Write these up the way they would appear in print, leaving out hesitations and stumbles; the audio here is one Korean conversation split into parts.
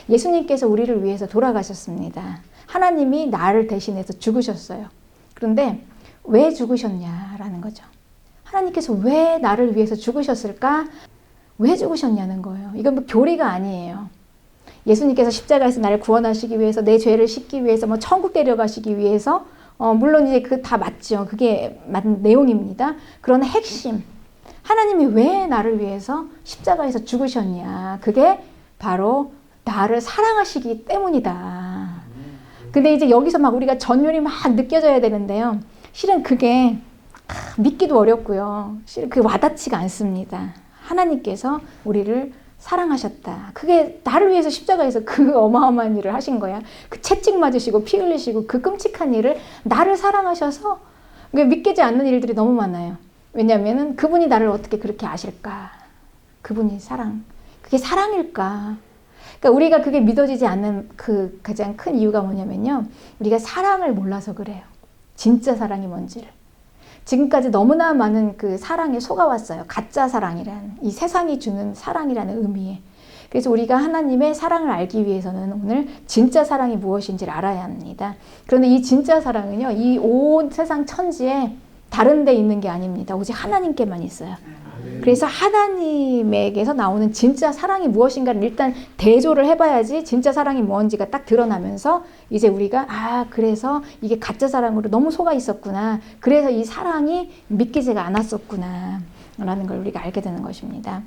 예수님께서 우리를 위해서 돌아가셨습니다. 하나님이 나를 대신해서 죽으셨어요. 그런데 왜 죽으셨냐라는 거죠. 하나님께서 왜 나를 위해서 죽으셨을까? 왜 죽으셨냐는 거예요. 이건 뭐 교리가 아니에요. 예수님께서 십자가에서 나를 구원하시기 위해서, 내 죄를 씻기 위해서, 뭐 천국 데려가시기 위해서, 물론 이제 그 다 맞죠. 그게 맞는 내용입니다. 그러나 핵심, 하나님이 왜 나를 위해서 십자가에서 죽으셨냐? 그게 바로 나를 사랑하시기 때문이다. 근데 이제 여기서 막 우리가 전율이 막 느껴져야 되는데요. 실은 그게 믿기도 어렵고요. 실은 그게 와닿지가 않습니다. 하나님께서 우리를 사랑하셨다. 그게 나를 위해서 십자가에서 그 어마어마한 일을 하신 거야. 그 채찍 맞으시고 피 흘리시고 그 끔찍한 일을 나를 사랑하셔서, 믿기지 않는 일들이 너무 많아요. 왜냐하면 그분이 나를 어떻게 그렇게 아실까? 그분이 그게 사랑일까? 그러니까 우리가 그게 믿어지지 않는 그 가장 큰 이유가 뭐냐면요. 우리가 사랑을 몰라서 그래요. 진짜 사랑이 뭔지를. 지금까지 너무나 많은 그 사랑에 속아왔어요. 가짜 사랑이란, 이 세상이 주는 사랑이라는 의미에. 그래서 우리가 하나님의 사랑을 알기 위해서는 오늘 진짜 사랑이 무엇인지를 알아야 합니다. 그런데 이 진짜 사랑은요, 이 온 세상 천지에 다른 데 있는 게 아닙니다. 오직 하나님께만 있어요. 그래서 하나님에게서 나오는 진짜 사랑이 무엇인가를 일단 대조를 해봐야지 진짜 사랑이 뭔지가 딱 드러나면서 이제 우리가 그래서 이게 가짜 사랑으로 너무 속아 있었구나. 그래서 이 사랑이 믿기지가 않았었구나 라는 걸 우리가 알게 되는 것입니다.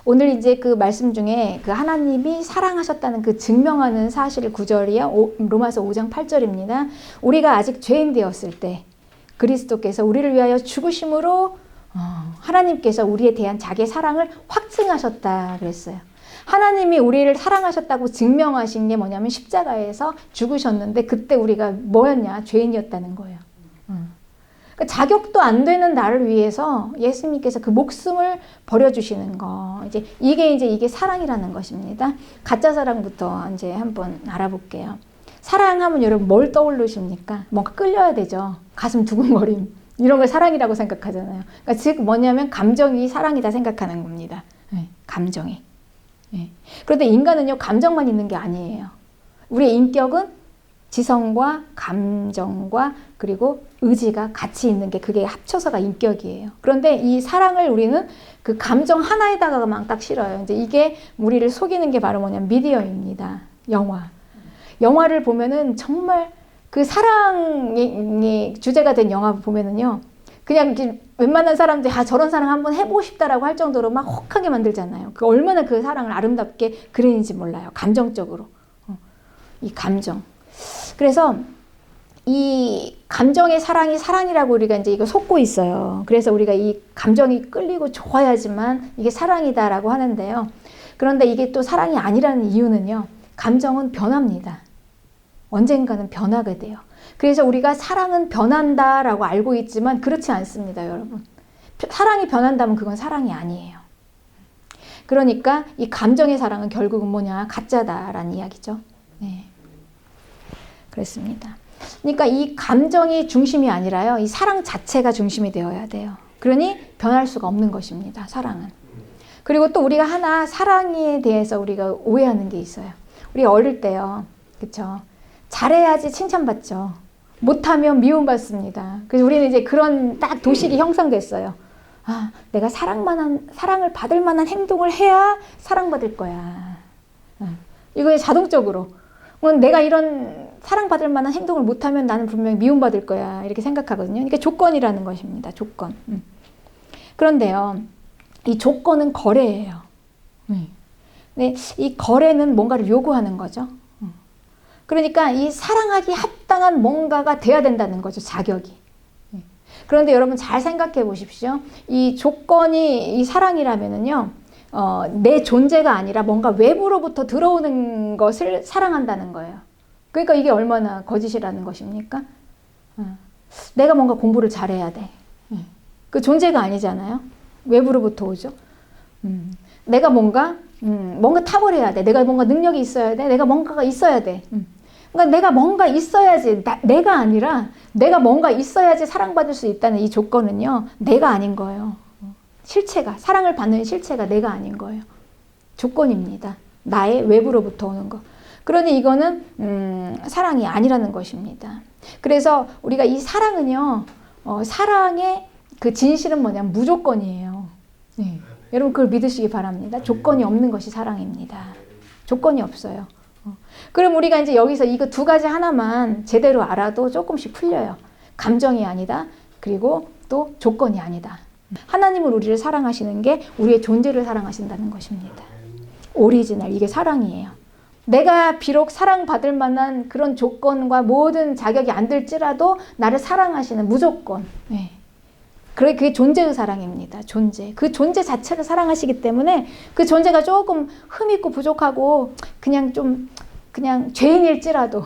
오늘 이제 그 말씀 중에 그 하나님이 사랑하셨다는 그 증명하는 사실을 구절이요. 로마서 5장 8절입니다. 우리가 아직 죄인 되었을 때 그리스도께서 우리를 위하여 죽으심으로 하나님께서 우리에 대한 자기의 사랑을 확증하셨다 그랬어요. 하나님이 우리를 사랑하셨다고 증명하신 게 뭐냐면 십자가에서 죽으셨는데 그때 우리가 뭐였냐? 죄인이었다는 거예요. 그러니까 자격도 안 되는 나를 위해서 예수님께서 그 목숨을 버려주시는 거. 이게 사랑이라는 것입니다. 가짜 사랑부터 이제 한번 알아볼게요. 사랑하면 여러분 뭘 떠올르십니까? 뭔가 끌려야 되죠. 가슴 두근거림. 이런 걸 사랑이라고 생각하잖아요. 그러니까 즉 뭐냐면 감정이 사랑이다 생각하는 겁니다. 네, 감정이. 네. 그런데 인간은요, 감정만 있는 게 아니에요. 우리의 인격은 지성과 감정과 그리고 의지가 같이 있는 게 그게 합쳐서가 인격이에요. 그런데 이 사랑을 우리는 그 감정 하나에다가만 딱 실어요. 이제 이게 우리를 속이는 게 바로 뭐냐면 미디어입니다. 영화를 보면은 정말 그 사랑이 주제가 된 영화 보면은요, 그냥 웬만한 사람들이 저런 사랑 한번 해보고 싶다라고 할 정도로 막 혹하게 만들잖아요. 그 얼마나 그 사랑을 아름답게 그리는지 몰라요. 감정적으로. 이 감정. 그래서 이 감정의 사랑이라고 우리가 이제 이거 속고 있어요. 그래서 우리가 이 감정이 끌리고 좋아야지만 이게 사랑이다라고 하는데요. 그런데 이게 또 사랑이 아니라는 이유는요, 감정은 변합니다. 언젠가는 변하게 돼요. 그래서 우리가 사랑은 변한다라고 알고 있지만 그렇지 않습니다, 여러분. 사랑이 변한다면 그건 사랑이 아니에요. 그러니까 이 감정의 사랑은 결국은 뭐냐? 가짜다라는 이야기죠. 네. 그렇습니다. 그러니까 이 감정이 중심이 아니라요, 이 사랑 자체가 중심이 되어야 돼요. 그러니 변할 수가 없는 것입니다, 사랑은. 그리고 또 우리가 하나 사랑에 대해서 우리가 오해하는 게 있어요. 우리 어릴 때요, 그쵸? 잘해야지 칭찬받죠. 못하면 미움받습니다. 그래서 우리는 이제 그런 딱 도식이 형성됐어요. 내가 사랑을 받을 만한 행동을 해야 사랑받을 거야. 이거 자동적으로. 내가 이런 사랑받을 만한 행동을 못하면 나는 분명히 미움받을 거야. 이렇게 생각하거든요. 그러니까 조건이라는 것입니다. 조건. 그런데요, 이 조건은 거래예요. 근데 이 거래는 뭔가를 요구하는 거죠. 그러니까 이 사랑하기 합당한 뭔가가 돼야 된다는 거죠, 자격이. 그런데 여러분 잘 생각해 보십시오. 이 조건이 이 사랑이라면은요, 내 존재가 아니라 뭔가 외부로부터 들어오는 것을 사랑한다는 거예요. 그러니까 이게 얼마나 거짓이라는 것입니까? 내가 뭔가 공부를 잘해야 돼. 그 존재가 아니잖아요. 외부로부터 오죠. 내가 뭔가 탁월해야 돼. 내가 뭔가 능력이 있어야 돼. 내가 뭔가가 있어야 돼. 그러니까 내가 뭔가 있어야지, 내가 아니라 내가 뭔가 있어야지 사랑받을 수 있다는 이 조건은요, 내가 아닌 거예요. 사랑을 받는 실체가 내가 아닌 거예요. 조건입니다. 나의 외부로부터 오는 거. 그러니 이거는 사랑이 아니라는 것입니다. 그래서 우리가 이 사랑은요, 사랑의 그 진실은 뭐냐면 무조건이에요. 네. 여러분 그걸 믿으시기 바랍니다. 조건이 없는 것이 사랑입니다. 조건이 없어요. 그럼 우리가 이제 여기서 이거 두 가지 하나만 제대로 알아도 조금씩 풀려요. 감정이 아니다. 그리고 또 조건이 아니다. 하나님은 우리를 사랑하시는 게 우리의 존재를 사랑하신다는 것입니다. 오리지널, 이게 사랑이에요. 내가 비록 사랑받을 만한 그런 조건과 모든 자격이 안 될지라도 나를 사랑하시는 무조건. 네. 그게 존재의 사랑입니다. 존재. 그 존재 자체를 사랑하시기 때문에 그 존재가 조금 흠있고 부족하고 그냥 죄인일지라도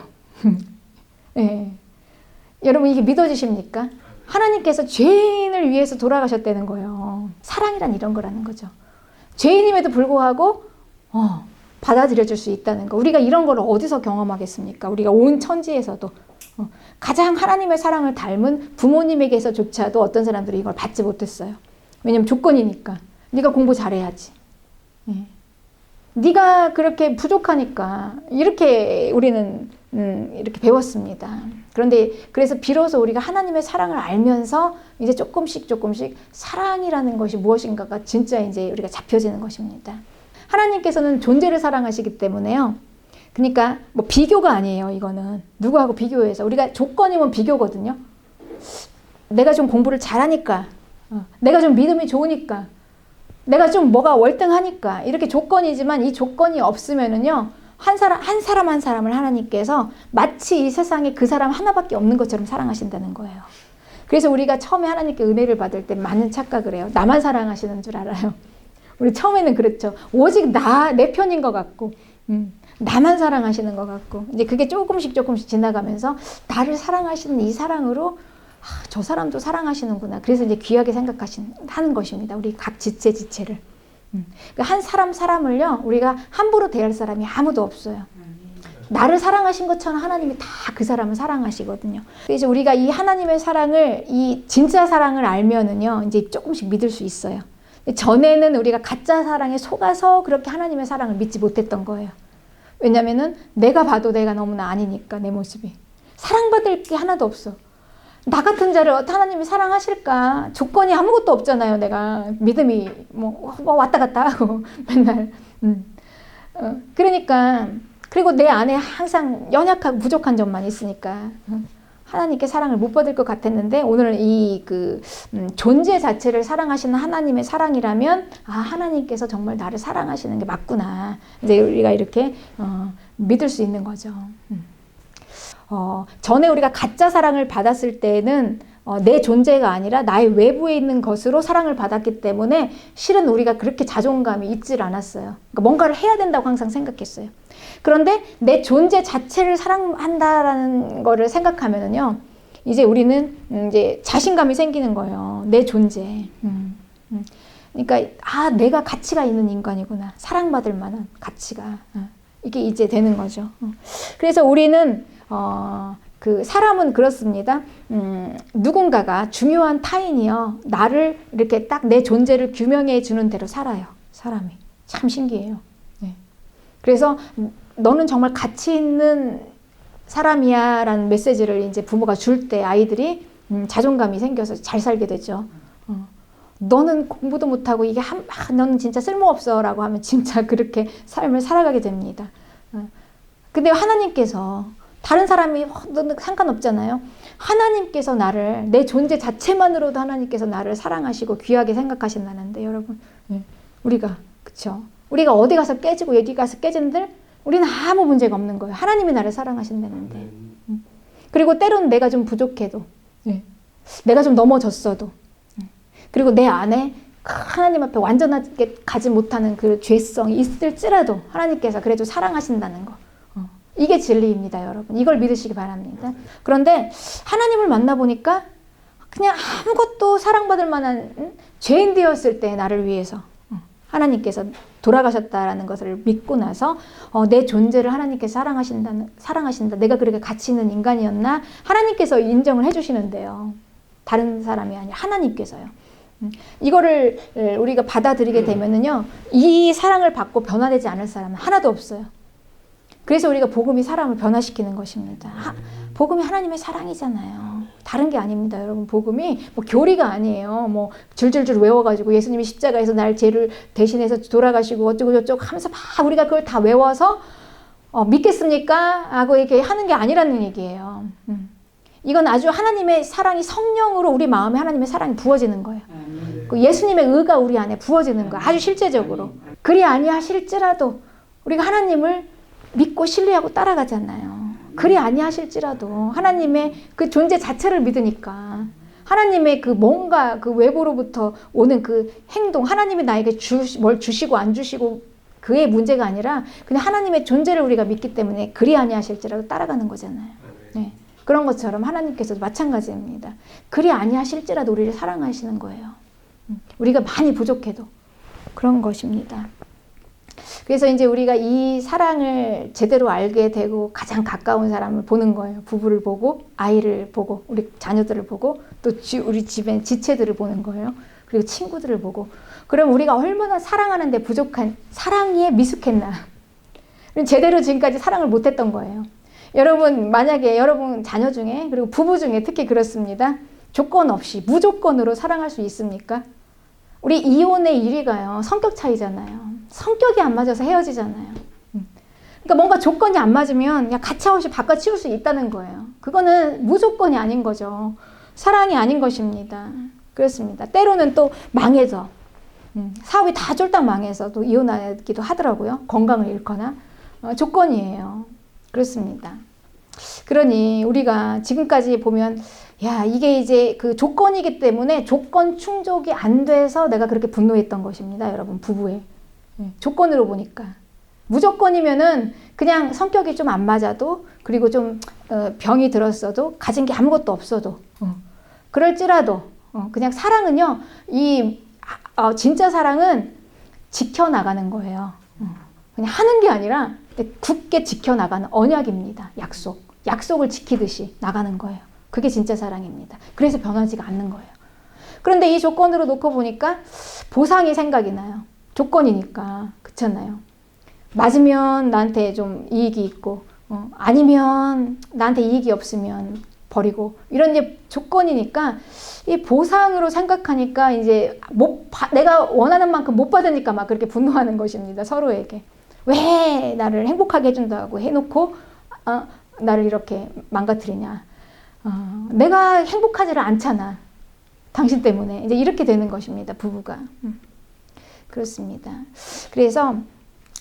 네. 여러분 이게 믿어지십니까? 하나님께서 죄인을 위해서 돌아가셨다는 거예요. 사랑이란 이런 거라는 거죠. 죄인임에도 불구하고 받아들여줄 수 있다는 거. 우리가 이런 걸 어디서 경험하겠습니까? 우리가 온 천지에서도 가장 하나님의 사랑을 닮은 부모님에게서조차도 어떤 사람들이 이걸 받지 못했어요. 왜냐면 조건이니까. 네가 공부 잘해야지. 네가 그렇게 부족하니까. 이렇게 우리는 이렇게 배웠습니다. 그런데 그래서 비로소 우리가 하나님의 사랑을 알면서 이제 조금씩 사랑이라는 것이 무엇인가가 진짜 이제 우리가 잡혀지는 것입니다. 하나님께서는 존재를 사랑하시기 때문에요. 그러니까 뭐 비교가 아니에요. 이거는 누구하고 비교해서 우리가 조건이면 비교거든요. 내가 좀 공부를 잘하니까, 내가 좀 믿음이 좋으니까, 내가 좀 뭐가 월등하니까 이렇게 조건이지만 이 조건이 없으면은요 한 사람을 하나님께서 마치 이 세상에 그 사람 하나밖에 없는 것처럼 사랑하신다는 거예요. 그래서 우리가 처음에 하나님께 은혜를 받을 때 많은 착각을 해요. 나만 사랑하시는 줄 알아요. 우리 처음에는 그랬죠. 오직 내 편인 것 같고, 나만 사랑하시는 것 같고, 이제 그게 조금씩 지나가면서 나를 사랑하시는 이 사랑으로 저 사람도 사랑하시는구나. 그래서 이제 귀하게 하는 것입니다. 우리 각 지체를. 한 사람을요, 우리가 함부로 대할 사람이 아무도 없어요. 나를 사랑하신 것처럼 하나님이 다 그 사람을 사랑하시거든요. 그래서 우리가 이 하나님의 사랑을, 이 진짜 사랑을 알면은요, 이제 조금씩 믿을 수 있어요. 전에는 우리가 가짜 사랑에 속아서 그렇게 하나님의 사랑을 믿지 못했던 거예요. 왜냐면은 내가 봐도 내가 너무나 아니니까, 내 모습이. 사랑받을 게 하나도 없어. 나 같은 자를 하나님이 사랑하실까? 조건이 아무것도 없잖아요. 내가 믿음이 뭐 왔다 갔다 하고 맨날. 그러니까 그리고 내 안에 항상 연약하고 부족한 점만 있으니까 하나님께 사랑을 못 받을 것 같았는데 오늘 이 존재 자체를 사랑하시는 하나님의 사랑이라면 하나님께서 정말 나를 사랑하시는 게 맞구나. 이제 우리가 이렇게 믿을 수 있는 거죠. 전에 우리가 가짜 사랑을 받았을 때는 내 존재가 아니라 나의 외부에 있는 것으로 사랑을 받았기 때문에 실은 우리가 그렇게 자존감이 있질 않았어요. 그러니까 뭔가를 해야 된다고 항상 생각했어요. 그런데 내 존재 자체를 사랑한다라는 거를 생각하면은요, 이제 우리는 이제 자신감이 생기는 거예요. 내 존재. 그러니까 내가 가치가 있는 인간이구나. 사랑받을 만한 가치가. 이게 이제 되는 거죠. 그래서 우리는 사람은 그렇습니다. 누군가가 중요한 타인이요, 나를 이렇게 딱 내 존재를 규명해 주는 대로 살아요. 사람이. 참 신기해요. 네. 그래서 너는 정말 가치 있는 사람이야 라는 메시지를 이제 부모가 줄 때 아이들이 자존감이 생겨서 잘 살게 되죠. 너는 공부도 못하고 이게 너는 진짜 쓸모없어 라고 하면 진짜 그렇게 삶을 살아가게 됩니다. 근데 하나님께서 다른 사람이 상관없잖아요. 하나님께서 내 존재 자체만으로도 하나님께서 나를 사랑하시고 귀하게 생각하신다는데 여러분, 우리가 그쵸? 우리가 어디 가서 깨지고 여기 가서 깨진들 우리는 아무 문제가 없는 거예요. 하나님이 나를 사랑하신다는데. 그리고 때로는 내가 좀 부족해도, 내가 좀 넘어졌어도, 그리고 내 안에 하나님 앞에 완전하게 가지 못하는 그 죄성이 있을지라도 하나님께서 그래도 사랑하신다는 거. 이게 진리입니다, 여러분. 이걸 믿으시기 바랍니다. 그런데 하나님을 만나보니까 그냥 아무것도 사랑받을 만한 죄인 되었을 때 나를 위해서 하나님께서 돌아가셨다라는 것을 믿고 나서 내 존재를 하나님께서 사랑하신다. 내가 그렇게 가치 있는 인간이었나? 하나님께서 인정을 해주시는데요. 다른 사람이 아니라 하나님께서요. 이거를 우리가 받아들이게 되면은요, 이 사랑을 받고 변화되지 않을 사람은 하나도 없어요. 그래서 우리가 복음이 사람을 변화시키는 것입니다. 복음이 하나님의 사랑이잖아요. 다른 게 아닙니다, 여러분. 복음이 뭐 교리가 아니에요. 뭐 줄줄줄 외워가지고 예수님이 십자가에서 날 죄를 대신해서 돌아가시고 어쩌고 저쩌고 하면서 막 우리가 그걸 다 외워서 믿겠습니까? 하고 이렇게 하는 게 아니라는 얘기예요. 이건 아주 하나님의 사랑이 성령으로 우리 마음에 하나님의 사랑이 부어지는 거예요. 그 예수님의 의가 우리 안에 부어지는 거예요. 아주 실제적으로. 그리 아니하실지라도 우리가 하나님을 믿고 신뢰하고 따라가잖아요. 그리 아니하실지라도 하나님의 그 존재 자체를 믿으니까 하나님의 그 뭔가 그 외부로부터 오는 그 행동, 하나님이 나에게 뭘 주시고 안 주시고 그의 문제가 아니라 그냥 하나님의 존재를 우리가 믿기 때문에 그리 아니하실지라도 따라가는 거잖아요. 네. 그런 것처럼 하나님께서도 마찬가지입니다. 그리 아니하실지라도 우리를 사랑하시는 거예요. 우리가 많이 부족해도 그런 것입니다. 그래서 이제 우리가 이 사랑을 제대로 알게 되고 가장 가까운 사람을 보는 거예요. 부부를 보고 아이를 보고 우리 자녀들을 보고 또 우리 집의 지체들을 보는 거예요. 그리고 친구들을 보고 그럼 우리가 얼마나 사랑하는데 부족한 사랑에 미숙했나 제대로 지금까지 사랑을 못했던 거예요. 여러분 만약에 여러분 자녀 중에 그리고 부부 중에 특히 그렇습니다. 조건 없이 무조건으로 사랑할 수 있습니까? 우리 이혼의 1위가요. 성격 차이잖아요. 성격이 안 맞아서 헤어지잖아요. 그러니까 뭔가 조건이 안 맞으면 그냥 가차없이 바꿔치울 수 있다는 거예요. 그거는 무조건이 아닌 거죠. 사랑이 아닌 것입니다. 그렇습니다. 때로는 또 망해서 사업이 다 쫄딱 망해서 또 이혼하기도 하더라고요. 건강을 잃거나 조건이에요. 그렇습니다. 그러니 우리가 지금까지 보면 야 이게 이제 그 조건이기 때문에 조건 충족이 안 돼서 내가 그렇게 분노했던 것입니다. 여러분 부부에 조건으로 보니까 무조건이면은 그냥 성격이 좀 안 맞아도 그리고 좀 병이 들었어도 가진 게 아무것도 없어도 그럴지라도 그냥 사랑은요 이 진짜 사랑은 지켜나가는 거예요. 그냥 하는 게 아니라 굳게 지켜나가는 언약입니다. 약속을 지키듯이 나가는 거예요. 그게 진짜 사랑입니다. 그래서 변하지가 않는 거예요. 그런데 이 조건으로 놓고 보니까 보상이 생각이 나요. 조건이니까 그렇잖아요. 맞으면 나한테 좀 이익이 있고 아니면 나한테 이익이 없으면 버리고 이런 이제 조건이니까 이 보상으로 생각하니까 이제 내가 원하는 만큼 못 받으니까 막 그렇게 분노하는 것입니다. 서로에게. 왜 나를 행복하게 해준다고 해놓고 나를 이렇게 망가뜨리냐. 내가 행복하지를 않잖아. 당신 때문에. 이제 이렇게 되는 것입니다. 부부가. 그렇습니다. 그래서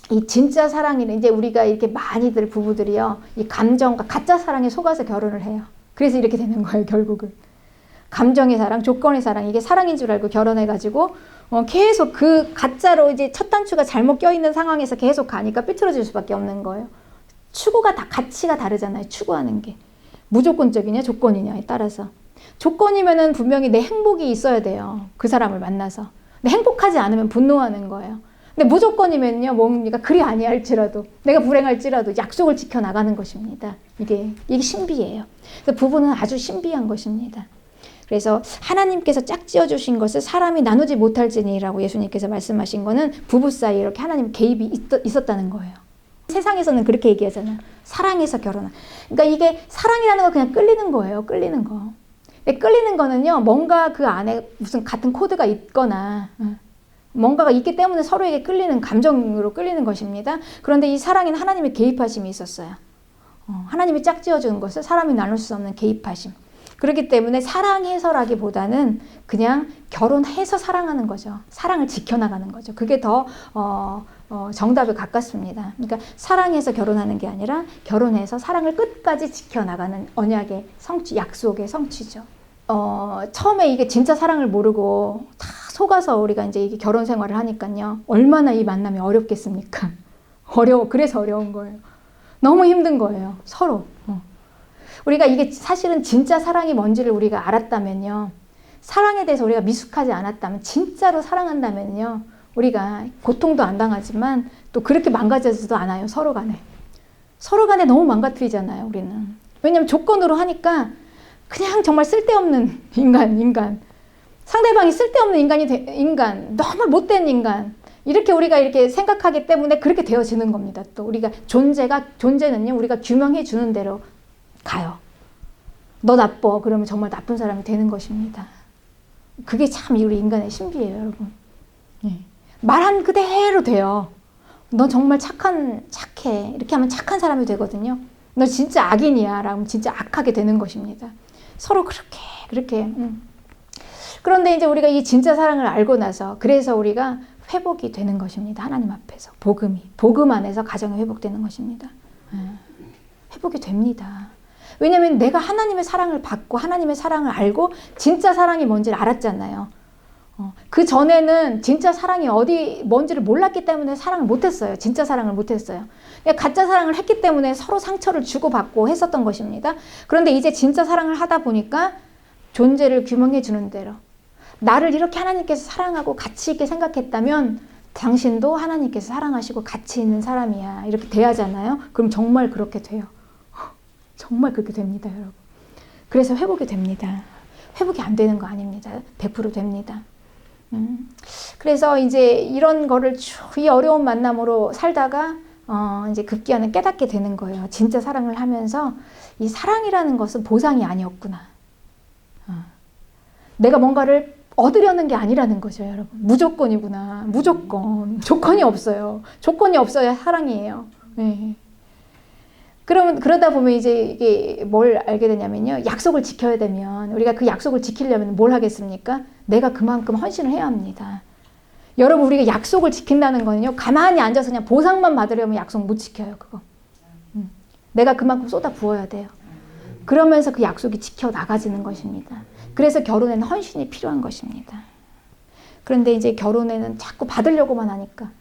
이 진짜 사랑이는 이제 우리가 이렇게 많이들 부부들이요. 이 감정과 가짜 사랑에 속아서 결혼을 해요. 그래서 이렇게 되는 거예요. 결국은. 감정의 사랑, 조건의 사랑 이게 사랑인 줄 알고 결혼해가지고 계속 그 가짜로 이제 첫 단추가 잘못 껴있는 상황에서 계속 가니까 삐뚤어질 수밖에 없는 거예요. 추구가 다 가치가 다르잖아요. 추구하는 게. 무조건적이냐 조건이냐에 따라서. 조건이면은 분명히 내 행복이 있어야 돼요. 그 사람을 만나서. 근데 행복하지 않으면 분노하는 거예요. 근데 무조건이면요 뭡니까? 그리 아니할지라도 내가 불행할지라도 약속을 지켜나가는 것입니다. 이게 신비예요. 그래서 부부는 아주 신비한 것입니다. 그래서 하나님께서 짝지어 주신 것을 사람이 나누지 못할지니라고 예수님께서 말씀하신 거는 부부 사이에 이렇게 하나님 개입이 있었다는 거예요. 세상에서는 그렇게 얘기하잖아요. 사랑해서 결혼한. 그러니까 이게 사랑이라는 건 그냥 끌리는 거예요. 끌리는 거. 끌리는 거는요. 뭔가 그 안에 무슨 같은 코드가 있거나 뭔가가 있기 때문에 서로에게 끌리는 감정으로 끌리는 것입니다. 그런데 이 사랑에는 하나님의 개입하심이 있었어요. 하나님이 짝지어 주는 것을 사람이 나눌 수 없는 개입하심. 그렇기 때문에 사랑해서라기보다는 그냥 결혼해서 사랑하는 거죠. 사랑을 지켜나가는 거죠. 그게 더 정답에 가깝습니다. 그러니까 사랑해서 결혼하는 게 아니라 결혼해서 사랑을 끝까지 지켜나가는 언약의 성취, 약속의 성취죠. 처음에 이게 진짜 사랑을 모르고 다 속아서 우리가 이제 이게 결혼 생활을 하니까요. 얼마나 이 만남이 어렵겠습니까? 그래서 어려운 거예요. 너무 힘든 거예요. 서로. 우리가 이게 사실은 진짜 사랑이 뭔지를 우리가 알았다면요. 사랑에 대해서 우리가 미숙하지 않았다면, 진짜로 사랑한다면요. 우리가 고통도 안 당하지만 또 그렇게 망가지지도 않아요. 서로 간에. 서로 간에 너무 망가뜨리잖아요. 우리는. 왜냐하면 조건으로 하니까 그냥 정말 쓸데없는 인간. 상대방이 쓸데없는 인간, 너무 못된 인간. 이렇게 우리가 이렇게 생각하기 때문에 그렇게 되어지는 겁니다. 또 우리가 존재는요, 우리가 규명해 주는 대로 가요. 너 나빠. 그러면 정말 나쁜 사람이 되는 것입니다. 그게 참 우리 인간의 신비예요, 여러분. 네. 말한 그대로 돼요. 너 정말 착해. 이렇게 하면 착한 사람이 되거든요. 너 진짜 악인이야. 라고 하면 진짜 악하게 되는 것입니다. 서로 그렇게. 그런데 이제 우리가 이 진짜 사랑을 알고 나서, 그래서 우리가 회복이 되는 것입니다. 하나님 앞에서. 복음 안에서 가정이 회복되는 것입니다. 회복이 됩니다. 왜냐하면 내가 하나님의 사랑을 받고 하나님의 사랑을 알고 진짜 사랑이 뭔지를 알았잖아요. 그 전에는 진짜 사랑이 뭔지를 몰랐기 때문에 사랑을 못했어요. 진짜 사랑을 못했어요. 가짜 사랑을 했기 때문에 서로 상처를 주고받고 했었던 것입니다. 그런데 이제 진짜 사랑을 하다 보니까 존재를 규명해 주는 대로, 나를 이렇게 하나님께서 사랑하고 가치 있게 생각했다면 당신도 하나님께서 사랑하시고 가치 있는 사람이야. 이렇게 돼야잖아요. 그럼 정말 그렇게 돼요. 정말 그렇게 됩니다, 여러분. 그래서 회복이 됩니다. 회복이 안 되는 거 아닙니다. 100% 됩니다. 그래서 이제 이런 거를 이 어려운 만남으로 살다가 이제 급기야는 깨닫게 되는 거예요. 진짜 사랑을 하면서 이 사랑이라는 것은 보상이 아니었구나. 내가 뭔가를 얻으려는 게 아니라는 거죠, 여러분. 무조건이구나. 무조건. 조건이 없어요. 조건이 없어야 사랑이에요. 네. 그러다 보면 이제 이게 뭘 알게 되냐면요. 약속을 지켜야 되면, 우리가 그 약속을 지키려면 뭘 하겠습니까? 내가 그만큼 헌신을 해야 합니다. 여러분, 우리가 약속을 지킨다는 거는요, 가만히 앉아서 그냥 보상만 받으려면 약속 못 지켜요, 그거. 내가 그만큼 쏟아 부어야 돼요. 그러면서 그 약속이 지켜나가지는 것입니다. 그래서 결혼에는 헌신이 필요한 것입니다. 그런데 이제 결혼에는 자꾸 받으려고만 하니까,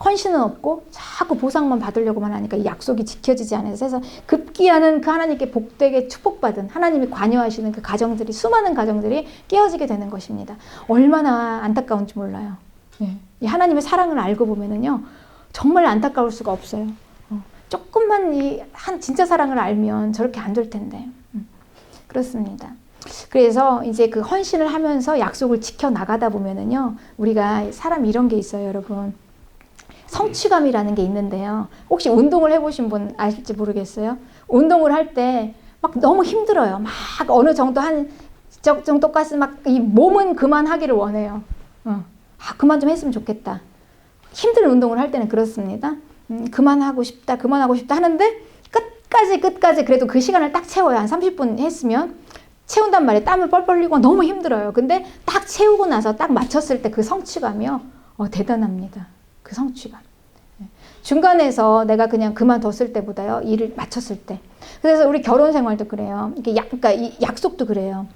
헌신은 없고 자꾸 보상만 받으려고만 하니까 이 약속이 지켜지지 않아서 급기야는 그 하나님께 복되게 축복받은, 하나님이 관여하시는 그 가정들이, 수많은 가정들이 깨어지게 되는 것입니다. 얼마나 안타까운지 몰라요. 이 하나님의 사랑을 알고 보면은요, 정말 안타까울 수가 없어요. 조금만 진짜 사랑을 알면 저렇게 안 될 텐데. 그렇습니다. 그래서 이제 그 헌신을 하면서 약속을 지켜 나가다 보면은요, 우리가 사람 이런 게 있어요, 여러분. 성취감이라는 게 있는데요. 혹시 운동을 해보신 분 아실지 모르겠어요. 운동을 할 때 막 너무 힘들어요. 막 어느 정도 정도까지 막 이 몸은 그만하기를 원해요. 그만 좀 했으면 좋겠다. 힘든 운동을 할 때는 그렇습니다. 그만하고 싶다 하는데 끝까지 그래도 그 시간을 딱 채워요. 한 30분 했으면 채운단 말이에요. 땀을 뻘뻘 흘리고 너무 힘들어요. 근데 딱 채우고 나서 딱 마쳤을 때 그 성취감이요. 대단합니다. 그 성취감. 중간에서 내가 그냥 그만뒀을 때보다요, 일을 마쳤을 때. 그래서 우리 결혼 생활도 그래요. 그러니까 이 약속도 그래요.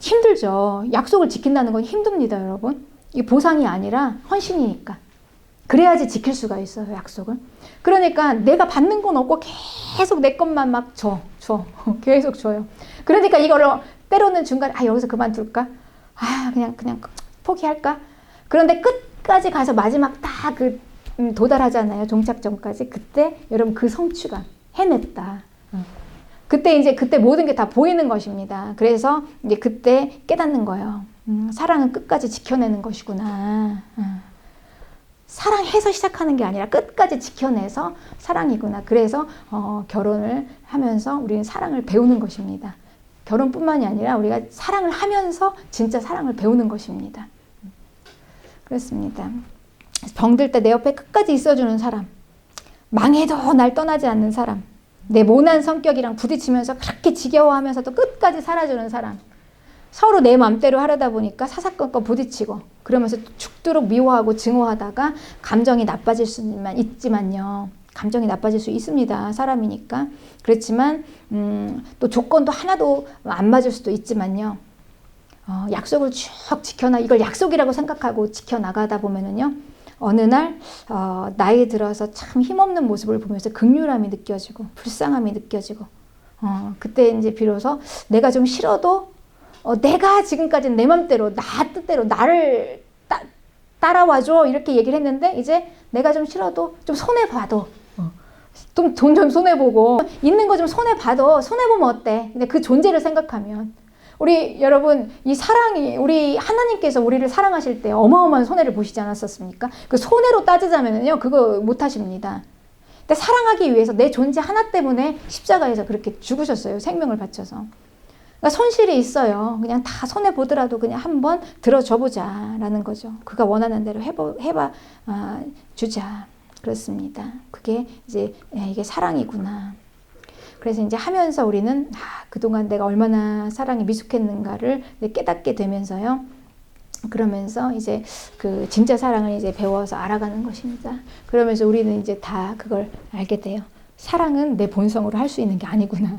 힘들죠. 약속을 지킨다는 건 힘듭니다, 여러분. 이게 보상이 아니라 헌신이니까. 그래야지 지킬 수가 있어요, 약속을. 그러니까 내가 받는 건 없고 계속 내 것만 막 줘. 계속 줘요. 그러니까 이거를 때로는 중간에 여기서 그만둘까? 그냥 포기할까? 그런데 끝까지 가서 마지막 딱 도달하잖아요. 종착점까지. 그때 여러분 그 성취감, 해냈다. 그때 모든 게 다 보이는 것입니다. 그래서 이제 그때 깨닫는 거예요. 사랑은 끝까지 지켜내는 것이구나. 사랑해서 시작하는 게 아니라 끝까지 지켜내서 사랑이구나. 그래서 결혼을 하면서 우리는 사랑을 배우는 것입니다. 결혼뿐만이 아니라 우리가 사랑을 하면서 진짜 사랑을 배우는 것입니다. 그렇습니다. 병들 때 내 옆에 끝까지 있어주는 사람, 망해도 날 떠나지 않는 사람, 내 모난 성격이랑 부딪히면서 그렇게 지겨워하면서도 끝까지 살아주는 사람, 서로 내 맘대로 하려다 보니까 사사건건 부딪히고 그러면서 죽도록 미워하고 증오하다가 감정이 나빠질 수만 있지만요. 감정이 나빠질 수 있습니다. 사람이니까. 그렇지만 또 조건도 하나도 안 맞을 수도 있지만요. 약속을 쭉 이걸 약속이라고 생각하고 지켜나가다 보면은요. 어느 날 나이 들어서 참 힘없는 모습을 보면서 긍휼함이 느껴지고 불쌍함이 느껴지고 그때 이제 비로소 내가 좀 싫어도 내가 지금까지는 내 맘대로 나 뜻대로 나를 따라와줘 이렇게 얘기를 했는데 이제 내가 좀 싫어도 좀 손해봐도 돈 좀 손해보고 있는 거 좀 손해봐도 손해보면 어때? 근데 그 존재를 생각하면 우리 여러분, 이 사랑이, 우리 하나님께서 우리를 사랑하실 때 어마어마한 손해를 보시지 않았었습니까? 그 손해로 따지자면요, 그거 못 하십니다. 근데 사랑하기 위해서 내 존재 하나 때문에 십자가에서 그렇게 죽으셨어요. 생명을 바쳐서. 그러니까 손실이 있어요. 그냥 다 손해 보더라도 그냥 한번 들어줘 보자라는 거죠. 그가 원하는 대로 해봐 주자. 그렇습니다. 그게 이제 이게 사랑이구나. 그래서 이제 하면서 우리는 그동안 내가 얼마나 사랑에 미숙했는가를 깨닫게 되면서요. 그러면서 이제 그 진짜 사랑을 이제 배워서 알아가는 것입니다. 그러면서 우리는 이제 다 그걸 알게 돼요. 사랑은 내 본성으로 할 수 있는 게 아니구나.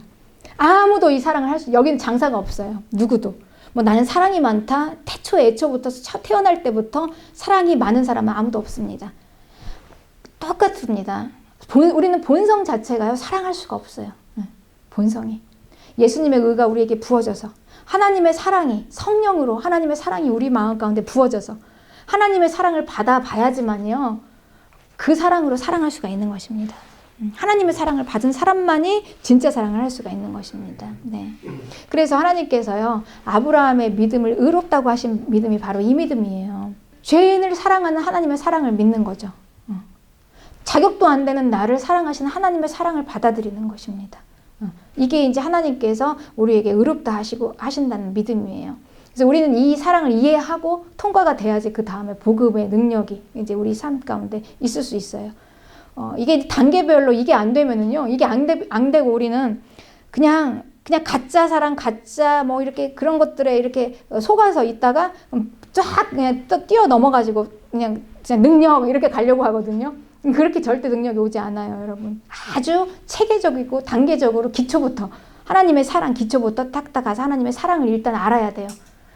아무도 이 사랑을 여기는 장사가 없어요. 누구도. 뭐 나는 사랑이 많다. 애초부터 태어날 때부터 사랑이 많은 사람은 아무도 없습니다. 똑같습니다. 우리는 본성 자체가요, 사랑할 수가 없어요. 본성이. 예수님의 의가 우리에게 부어져서 하나님의 사랑이 성령으로 하나님의 사랑이 우리 마음 가운데 부어져서 하나님의 사랑을 받아봐야지만요, 그 사랑으로 사랑할 수가 있는 것입니다. 하나님의 사랑을 받은 사람만이 진짜 사랑을 할 수가 있는 것입니다. 네. 그래서 하나님께서요, 아브라함의 믿음을 의롭다고 하신 믿음이 바로 이 믿음이에요. 죄인을 사랑하는 하나님의 사랑을 믿는 거죠. 자격도 안 되는 나를 사랑하시는 하나님의 사랑을 받아들이는 것입니다. 이게 이제 하나님께서 우리에게 의롭다 하신다는 믿음이에요. 그래서 우리는 이 사랑을 이해하고 통과가 돼야지 그 다음에 복음의 능력이 이제 우리 삶 가운데 있을 수 있어요. 이게 단계별로 이게 안 되면은요, 이게 안 되고 우리는 그냥 가짜 사랑, 가짜 뭐 이렇게 그런 것들에 이렇게 속아서 있다가 쫙 그냥 또 뛰어 넘어가지고 그냥 능력 이렇게 가려고 하거든요. 그렇게 절대 능력이 오지 않아요, 여러분. 아주 체계적이고 단계적으로 기초부터 하나님의 사랑 기초부터 탁탁 가서 하나님의 사랑을 일단 알아야 돼요.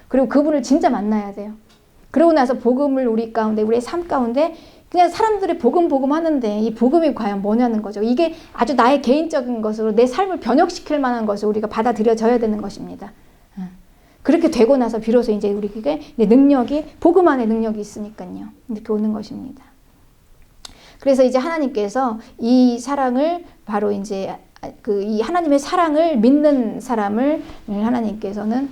그리고 그분을 진짜 만나야 돼요. 그러고 나서 복음을 우리 가운데, 우리의 삶 가운데 그냥 사람들이 복음 하는데 이 복음이 과연 뭐냐는 거죠. 이게 아주 나의 개인적인 것으로 내 삶을 변혁시킬 만한 것을 우리가 받아들여져야 되는 것입니다. 그렇게 되고 나서 비로소 이제 우리에게 능력이, 복음 안에 능력이 있으니까요. 이렇게 오는 것입니다. 그래서 이제 하나님께서 이 사랑을 바로 이제 이 하나님의 사랑을 믿는 사람을 하나님께서는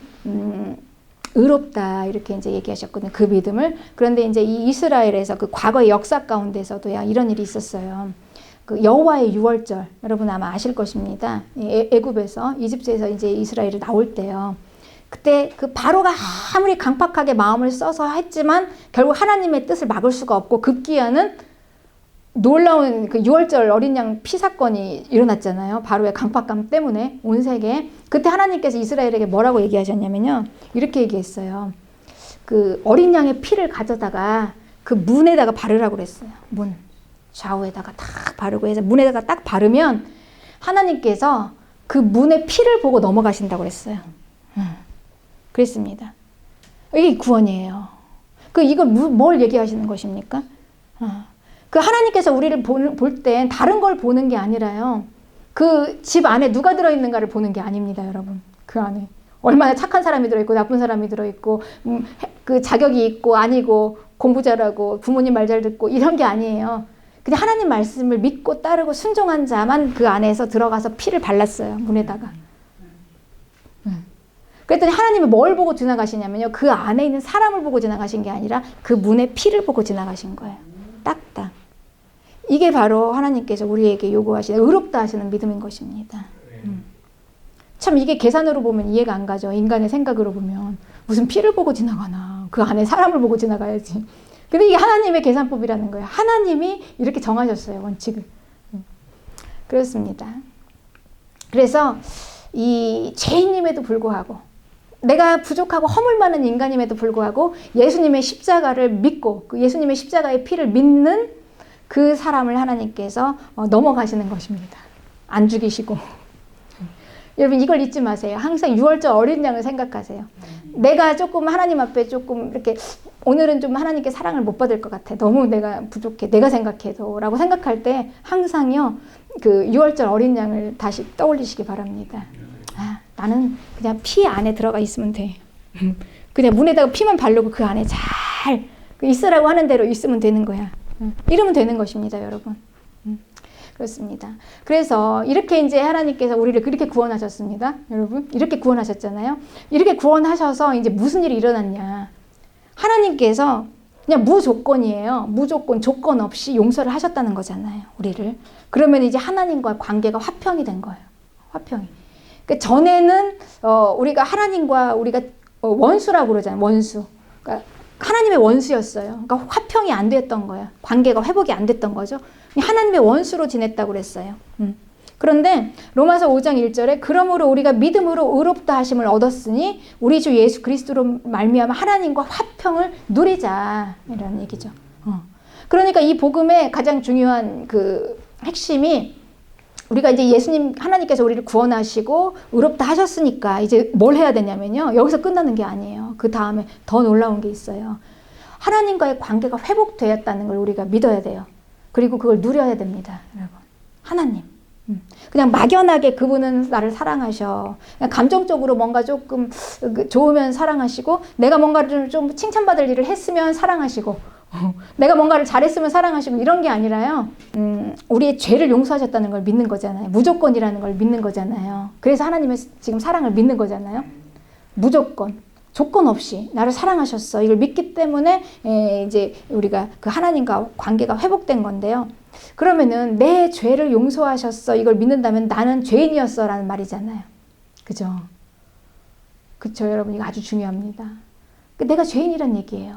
의롭다 이렇게 이제 얘기하셨거든요. 그 믿음을. 그런데 이제 이 이스라엘에서 그 과거의 역사 가운데서도야 이런 일이 있었어요. 그 여호와의 유월절, 여러분 아마 아실 것입니다. 애굽에서, 이집트에서 이제 이스라엘이 나올 때요. 그때 그 바로가 아무리 강팍하게 마음을 써서 했지만 결국 하나님의 뜻을 막을 수가 없고 급기야는 놀라운 그 6월절 어린 양 피 사건이 일어났잖아요. 바로의 강팍감 때문에 온 세계에. 그때 하나님께서 이스라엘에게 뭐라고 얘기하셨냐면요, 이렇게 얘기했어요. 그 어린 양의 피를 가져다가 그 문에다가 바르라고 그랬어요. 문 좌우에다가 딱 바르고 해서 문에다가 딱 바르면 하나님께서 그 문의 피를 보고 넘어가신다고 그랬어요. 그랬습니다. 이게 구원이에요. 이걸 뭘 얘기하시는 것입니까? 그 하나님께서 우리를 볼 땐 다른 걸 보는 게 아니라요, 그 집 안에 누가 들어있는가를 보는 게 아닙니다, 여러분. 그 안에 얼마나 착한 사람이 들어있고 나쁜 사람이 들어있고 그 자격이 있고 아니고 공부 잘하고 부모님 말 잘 듣고 이런 게 아니에요. 그냥 하나님 말씀을 믿고 따르고 순종한 자만 그 안에서 들어가서 피를 발랐어요, 문에다가. 그랬더니 하나님은 뭘 보고 지나가시냐면요, 그 안에 있는 사람을 보고 지나가신 게 아니라 그 문의 피를 보고 지나가신 거예요. 딱딱. 이게 바로 하나님께서 우리에게 요구하시는, 의롭다 하시는 믿음인 것입니다. 참 이게 계산으로 보면 이해가 안 가죠. 인간의 생각으로 보면 무슨 피를 보고 지나가나, 그 안에 사람을 보고 지나가야지. 근데 이게 하나님의 계산법이라는 거예요. 하나님이 이렇게 정하셨어요, 원칙을. 그렇습니다. 그래서 이 죄인임에도 불구하고, 내가 부족하고 허물 많은 인간임에도 불구하고 예수님의 십자가를 믿고 그 예수님의 십자가의 피를 믿는 그 사람을 하나님께서 넘어가시는 것입니다. 안 죽이시고. 여러분 이걸 잊지 마세요. 항상 6월절 어린 양을 생각하세요. 내가 조금 하나님 앞에 조금 이렇게 오늘은 좀 하나님께 사랑을 못 받을 것 같아. 너무 내가 부족해. 내가 생각해도 라고 생각할 때 항상요, 그 6월절 어린 양을 다시 떠올리시기 바랍니다. 나는 그냥 피 안에 들어가 있으면 돼. 그냥 문에다가 피만 바르고 그 안에 잘 있으라고 하는 대로 있으면 되는 거야. 이러면 되는 것입니다, 여러분. 그렇습니다. 그래서 이렇게 이제 하나님께서 우리를 그렇게 구원하셨습니다. 여러분, 이렇게 구원하셨잖아요. 이렇게 구원하셔서 이제 무슨 일이 일어났냐. 하나님께서 그냥 무조건이에요. 무조건, 조건 없이 용서를 하셨다는 거잖아요. 우리를. 그러면 이제 하나님과 관계가 화평이 된 거예요. 화평이. 그러니까 전에는 우리가 하나님과 우리가 원수라고 그러잖아요. 원수. 그러니까 하나님의 원수였어요. 그러니까 화평이 안 됐던 거예요. 관계가 회복이 안 됐던 거죠. 하나님의 원수로 지냈다고 그랬어요. 그런데 로마서 5장 1절에 그러므로 우리가 믿음으로 의롭다 하심을 얻었으니 우리 주 예수 그리스도로 말미암아 하나님과 화평을 누리자 이런 얘기죠. 그러니까 이 복음의 가장 중요한 그 핵심이 우리가 이제 예수님 하나님께서 우리를 구원하시고 의롭다 하셨으니까 이제 뭘 해야 되냐면요. 여기서 끝나는 게 아니에요. 그 다음에 더 놀라운 게 있어요. 하나님과의 관계가 회복되었다는 걸 우리가 믿어야 돼요. 그리고 그걸 누려야 됩니다. 여러분. 하나님. 그냥 막연하게 그분은 나를 사랑하셔. 그냥 감정적으로 뭔가 조금 좋으면 사랑하시고 내가 뭔가를 좀 칭찬받을 일을 했으면 사랑하시고 내가 뭔가를 잘했으면 사랑하시고 이런 게 아니라요. 우리의 죄를 용서하셨다는 걸 믿는 거잖아요. 무조건이라는 걸 믿는 거잖아요. 그래서 하나님의 지금 사랑을 믿는 거잖아요. 무조건. 조건 없이 나를 사랑하셨어. 이걸 믿기 때문에 이제 우리가 그 하나님과 관계가 회복된 건데요. 그러면은 내 죄를 용서하셨어. 이걸 믿는다면 나는 죄인이었어 라는 말이잖아요. 그죠? 그쵸, 여러분. 이거 아주 중요합니다. 내가 죄인이란 얘기예요.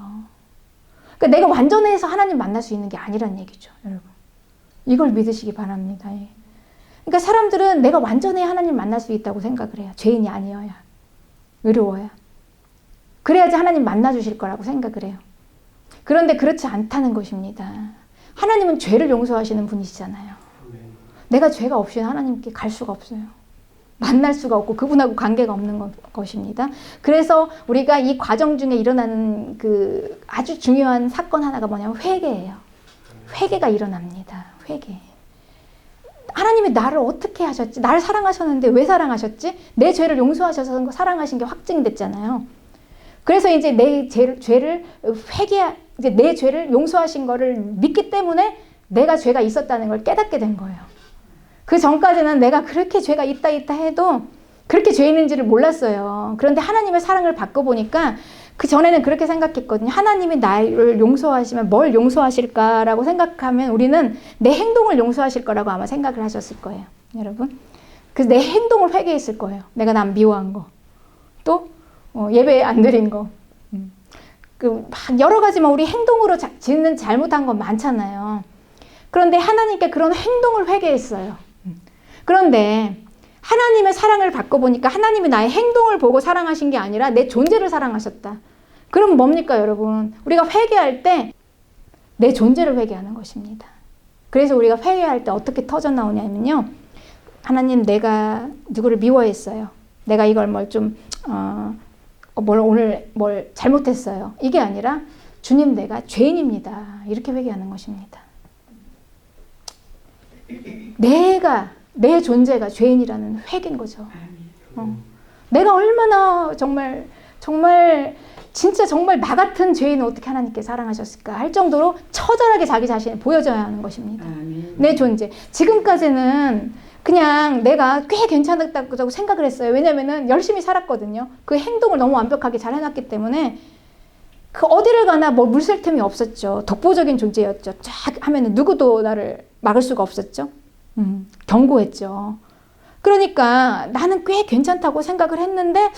그러니까 내가 완전해서 하나님 만날 수 있는 게 아니란 얘기죠, 여러분. 이걸 믿으시기 바랍니다. 그러니까 사람들은 내가 완전해야 하나님 만날 수 있다고 생각을 해요. 죄인이 아니어야. 의로워야. 그래야지 하나님 만나주실 거라고 생각을 해요. 그런데 그렇지 않다는 것입니다. 하나님은 죄를 용서하시는 분이시잖아요. 내가 죄가 없이는 하나님께 갈 수가 없어요. 만날 수가 없고 그분하고 관계가 없는 것입니다. 그래서 우리가 이 과정 중에 일어나는 그 아주 중요한 사건 하나가 뭐냐면 회개예요. 회개가 일어납니다. 회개. 하나님이 나를 어떻게 하셨지? 나를 사랑하셨는데 왜 사랑하셨지? 내 죄를 용서하셔서 사랑하신 게 확증이 됐잖아요. 그래서 이제 내 죄를 이제 내 죄를 용서하신 거를 믿기 때문에 내가 죄가 있었다는 걸 깨닫게 된 거예요. 그 전까지는 내가 그렇게 죄가 있다 해도 그렇게 죄인인지를 몰랐어요. 그런데 하나님의 사랑을 받고 보니까 그 전에는 그렇게 생각했거든요. 하나님이 나를 용서하시면 뭘 용서하실까라고 생각하면 우리는 내 행동을 용서하실 거라고 아마 생각을 하셨을 거예요. 여러분. 그래서 내 행동을 회개했을 거예요. 내가 남 미워한 거. 또 예배 안 드린 거. 막 여러 가지만 우리 행동으로 짓는 잘못한 건 많잖아요. 그런데 하나님께 그런 행동을 회개했어요. 그런데 하나님의 사랑을 받고 보니까 하나님이 나의 행동을 보고 사랑하신 게 아니라 내 존재를 사랑하셨다. 그럼 뭡니까, 여러분? 우리가 회개할 때 내 존재를 회개하는 것입니다. 그래서 우리가 회개할 때 어떻게 터져 나오냐면요. 하나님, 내가 누구를 미워했어요. 내가 이걸 오늘 뭘 잘못했어요. 이게 아니라 주님, 내가 죄인입니다. 이렇게 회개하는 것입니다. 내 존재가 죄인이라는 회개인 거죠. 내가 얼마나 정말 진짜 정말 나 같은 죄인을 어떻게 하나님께 사랑하셨을까 할 정도로 처절하게 자기 자신을 보여줘야 하는 것입니다. 내 존재. 지금까지는 그냥 내가 꽤 괜찮았다고 생각을 했어요. 왜냐면은 열심히 살았거든요. 그 행동을 너무 완벽하게 잘 해놨기 때문에 그 어디를 가나 뭐 물샐 틈이 없었죠. 독보적인 존재였죠. 쫙 하면은 누구도 나를 막을 수가 없었죠. 견고했죠. 그러니까 나는 꽤 괜찮다고 생각을 했는데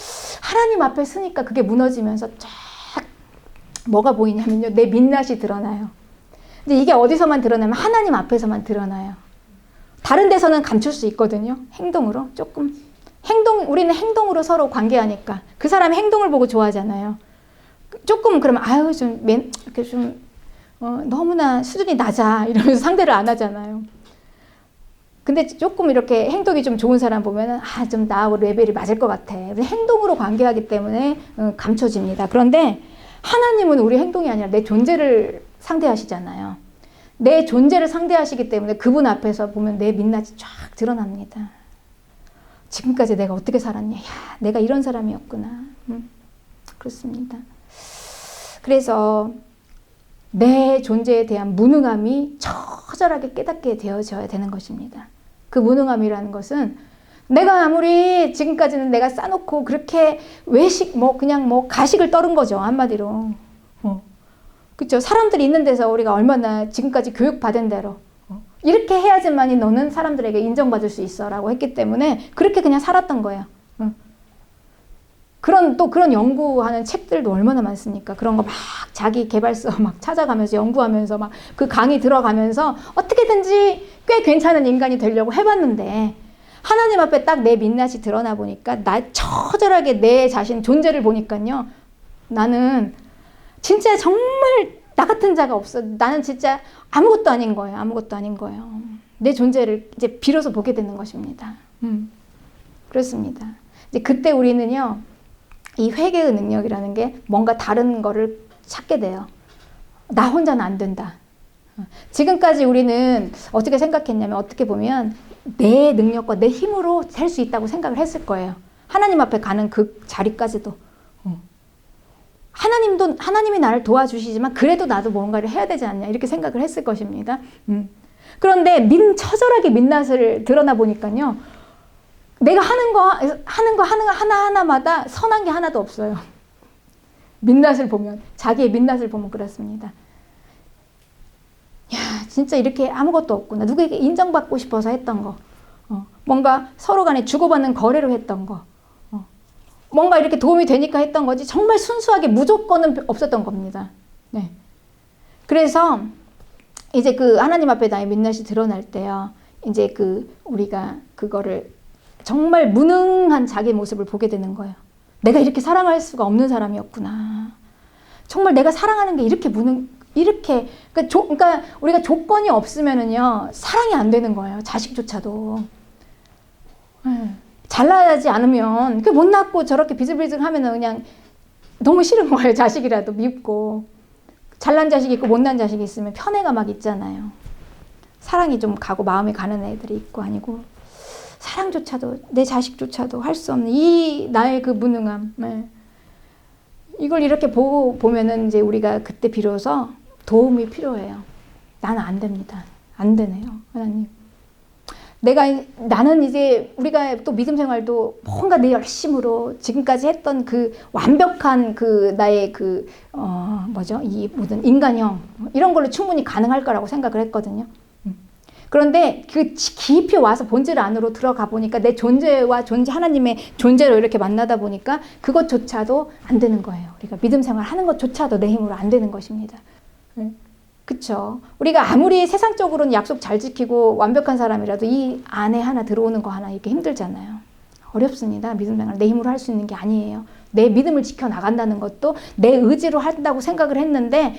하나님 앞에 서니까 그게 무너지면서 쫙 뭐가 보이냐면요. 내 민낯이 드러나요. 근데 이게 어디서만 드러나면 하나님 앞에서만 드러나요. 다른 데서는 감출 수 있거든요. 행동으로 조금. 우리는 행동으로 서로 관계하니까 그 사람의 행동을 보고 좋아하잖아요. 조금 그러면 너무나 수준이 낮아 이러면서 상대를 안 하잖아요. 근데 조금 이렇게 행동이 좀 좋은 사람 보면은 좀 나하고 레벨이 맞을 것 같아. 행동으로 관계하기 때문에 감춰집니다. 그런데 하나님은 우리 행동이 아니라 내 존재를 상대하시잖아요. 내 존재를 상대하시기 때문에 그분 앞에서 보면 내 민낯이 쫙 드러납니다. 지금까지 내가 어떻게 살았냐. 내가 이런 사람이었구나. 그렇습니다. 그래서 내 존재에 대한 무능함이 처절하게 깨닫게 되어져야 되는 것입니다. 그 무능함이라는 것은 내가 아무리 지금까지는 내가 싸놓고 그렇게 외식 그냥 가식을 떨은 거죠. 한마디로. 그렇죠. 사람들이 있는 데서 우리가 얼마나 지금까지 교육받은 대로 이렇게 해야지만이 너는 사람들에게 인정받을 수 있어 라고 했기 때문에 그렇게 그냥 살았던 거예요. 그런 연구하는 책들도 얼마나 많습니까? 그런 거 막 자기 개발서 막 찾아가면서 연구하면서 막 그 강의 들어가면서 어떻게든지 꽤 괜찮은 인간이 되려고 해봤는데 하나님 앞에 딱 내 민낯이 드러나 보니까 처절하게 내 자신 존재를 보니까요. 나는 진짜 정말 나 같은 자가 없어. 나는 진짜 아무것도 아닌 거예요. 아무것도 아닌 거예요. 내 존재를 이제 비로소 보게 되는 것입니다. 그렇습니다. 이제 그때 우리는요. 이 회개의 능력이라는 게 뭔가 다른 거를 찾게 돼요. 나 혼자는 안 된다. 지금까지 우리는 어떻게 생각했냐면 어떻게 보면 내 능력과 내 힘으로 될 수 있다고 생각을 했을 거예요. 하나님 앞에 가는 그 자리까지도. 하나님이 나를 도와주시지만 그래도 나도 뭔가를 해야 되지 않냐 이렇게 생각을 했을 것입니다. 그런데 처절하게 민낯을 드러나 보니까요. 내가 하는 거 하나하나마다 선한 게 하나도 없어요. 자기의 민낯을 보면 그렇습니다. 야, 진짜 이렇게 아무것도 없구나. 누구에게 인정받고 싶어서 했던 거. 뭔가 서로 간에 주고받는 거래로 했던 거. 뭔가 이렇게 도움이 되니까 했던 거지 정말 순수하게 무조건은 없었던 겁니다. 네. 그래서 이제 그 하나님 앞에 나의 민낯이 드러날 때요. 이제 우리가 그거를 정말 무능한 자기 모습을 보게 되는 거예요. 내가 이렇게 사랑할 수가 없는 사람이었구나. 정말 내가 사랑하는 게 그러니까 우리가 조건이 없으면은요 사랑이 안 되는 거예요. 자식조차도. 잘나지 않으면 못 낳고 저렇게 비슬비슬하면은 그냥 너무 싫은 거예요. 자식이라도 밉고 잘난 자식이 있고 못난 자식이 있으면 편애가 막 있잖아요. 사랑이 좀 가고 마음이 가는 애들이 있고 아니고 사랑조차도 내 자식조차도 할 수 없는 이 나의 그 무능함. 이걸 이렇게 보면은 이제 우리가 그때 비로소 도움이 필요해요. 나는 안 됩니다. 안 되네요. 하나님. 나는 이제 우리가 또 믿음 생활도 뭔가 내 열심으로 지금까지 했던 그 완벽한 나의 이 모든 인간형 이런 걸로 충분히 가능할 거라고 생각을 했거든요. 그런데 깊이 와서 본질 안으로 들어가 보니까 내 존재와 하나님의 존재로 이렇게 만나다 보니까 그것조차도 안 되는 거예요. 우리가 믿음 생활 하는 것조차도 내 힘으로 안 되는 것입니다. 그쵸. 우리가 아무리 세상적으로는 약속 잘 지키고 완벽한 사람이라도 이 안에 하나 들어오는 거 하나 이렇게 힘들잖아요. 어렵습니다. 믿음 생활 내 힘으로 할 수 있는 게 아니에요. 내 믿음을 지켜나간다는 것도 내 의지로 한다고 생각을 했는데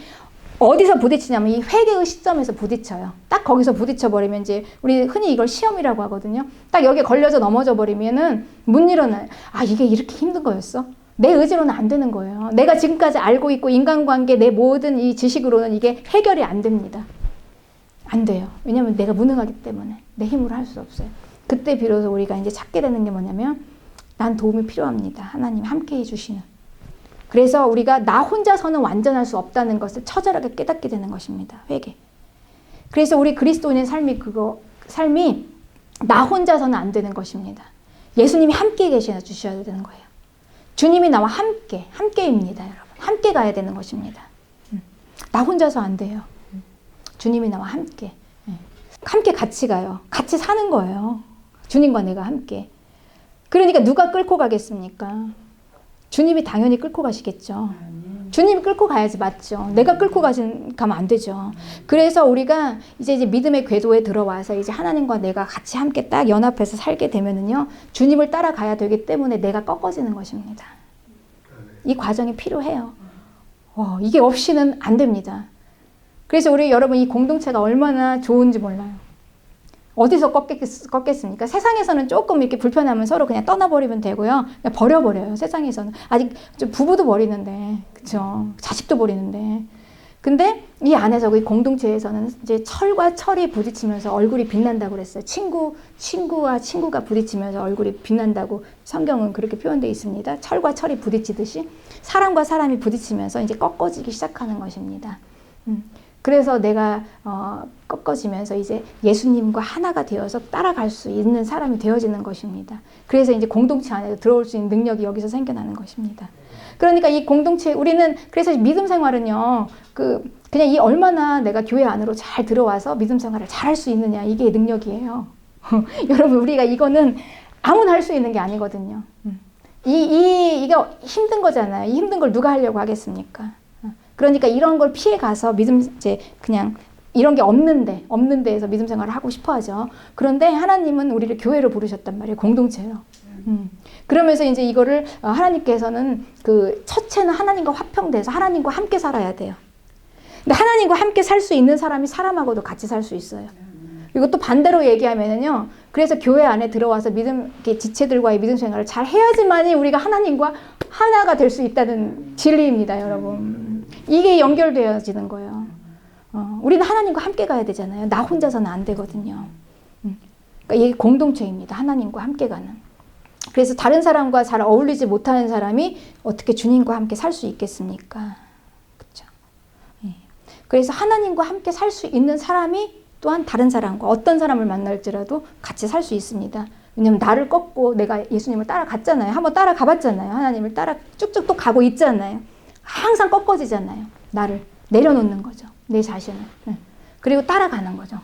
어디서 부딪히냐면 이 회개의 시점에서 부딪혀요. 딱 거기서 부딪혀버리면 이제 우리 흔히 이걸 시험이라고 하거든요. 딱 여기에 걸려서 넘어져 버리면은 못 일어나요. 아, 이게 이렇게 힘든 거였어? 내 의지로는 안 되는 거예요. 내가 지금까지 알고 있고 인간관계 내 모든 이 지식으로는 이게 해결이 안 됩니다. 안 돼요. 왜냐하면 내가 무능하기 때문에 내 힘으로 할 수 없어요. 그때 비로소 우리가 이제 찾게 되는 게 뭐냐면 난 도움이 필요합니다. 하나님이 함께 해주시는. 그래서 우리가 나 혼자서는 완전할 수 없다는 것을 처절하게 깨닫게 되는 것입니다. 회개. 그래서 우리 그리스도인의 삶이 나 혼자서는 안 되는 것입니다. 예수님이 함께 계셔주셔야 되는 거예요. 주님이 나와 함께입니다, 여러분. 함께 가야 되는 것입니다. 나 혼자서 안 돼요. 주님이 나와 함께. 함께 같이 가요. 같이 사는 거예요. 주님과 내가 함께. 그러니까 누가 끌고 가겠습니까? 주님이 당연히 끌고 가시겠죠. 주님이 끌고 가야지 맞죠. 내가 끌고 가면 안 되죠. 그래서 우리가 이제 믿음의 궤도에 들어와서 이제 하나님과 내가 같이 함께 딱 연합해서 살게 되면은요, 주님을 따라가야 되기 때문에 내가 꺾어지는 것입니다. 이 과정이 필요해요. 이게 없이는 안 됩니다. 그래서 여러분 이 공동체가 얼마나 좋은지 몰라요. 어디서 꺾겠습니까? 세상에서는 조금 이렇게 불편하면 서로 그냥 떠나버리면 되고요. 그냥 버려버려요. 세상에서는. 아직 좀 부부도 버리는데, 그쵸? 자식도 버리는데. 근데 이 안에서 이 공동체에서는 이제 철과 철이 부딪히면서 얼굴이 빛난다고 그랬어요. 친구와 친구가 부딪히면서 얼굴이 빛난다고 성경은 그렇게 표현되어 있습니다. 철과 철이 부딪히듯이 사람과 사람이 부딪히면서 이제 꺾어지기 시작하는 것입니다. 그래서 내가 꺾어지면서 이제 예수님과 하나가 되어서 따라갈 수 있는 사람이 되어지는 것입니다. 그래서 이제 공동체 안에 들어올 수 있는 능력이 여기서 생겨나는 것입니다. 그러니까 이 공동체, 우리는 그래서 믿음 생활은요, 그냥 이 얼마나 내가 교회 안으로 잘 들어와서 믿음 생활을 잘 할 수 있느냐, 이게 능력이에요. 여러분, 우리가 이거는 아무나 할 수 있는 게 아니거든요. 이게 힘든 거잖아요. 이 힘든 걸 누가 하려고 하겠습니까? 그러니까 이런 걸 피해 가서 이제 그냥 이런 게 없는 데에서 믿음 생활을 하고 싶어 하죠. 그런데 하나님은 우리를 교회로 부르셨단 말이에요. 공동체로. 그러면서 이제 이거를 하나님께서는 첫째는 하나님과 화평돼서 하나님과 함께 살아야 돼요. 근데 하나님과 함께 살 수 있는 사람이 사람하고도 같이 살 수 있어요. 그리고 또 반대로 얘기하면은요, 그래서 교회 안에 들어와서 지체들과의 믿음 생활을 잘 해야지만이 우리가 하나님과 하나가 될 수 있다는 진리입니다, 여러분. 이게 연결되어지는 거예요. 우리는 하나님과 함께 가야 되잖아요. 나 혼자서는 안 되거든요. 그러니까 이게 공동체입니다. 하나님과 함께 가는. 그래서 다른 사람과 잘 어울리지 못하는 사람이 어떻게 주님과 함께 살 수 있겠습니까? 그렇죠? 그래서 하나님과 함께 살 수 있는 사람이 또한 다른 사람과 어떤 사람을 만날지라도 같이 살 수 있습니다. 왜냐면 나를 꺾고 내가 예수님을 따라갔잖아요. 한번 따라가 봤잖아요. 하나님을 따라 쭉쭉 또 가고 있잖아요. 항상 꺾어지잖아요. 나를 내려놓는 거죠. 내 자신을. 그리고 따라가는 거죠.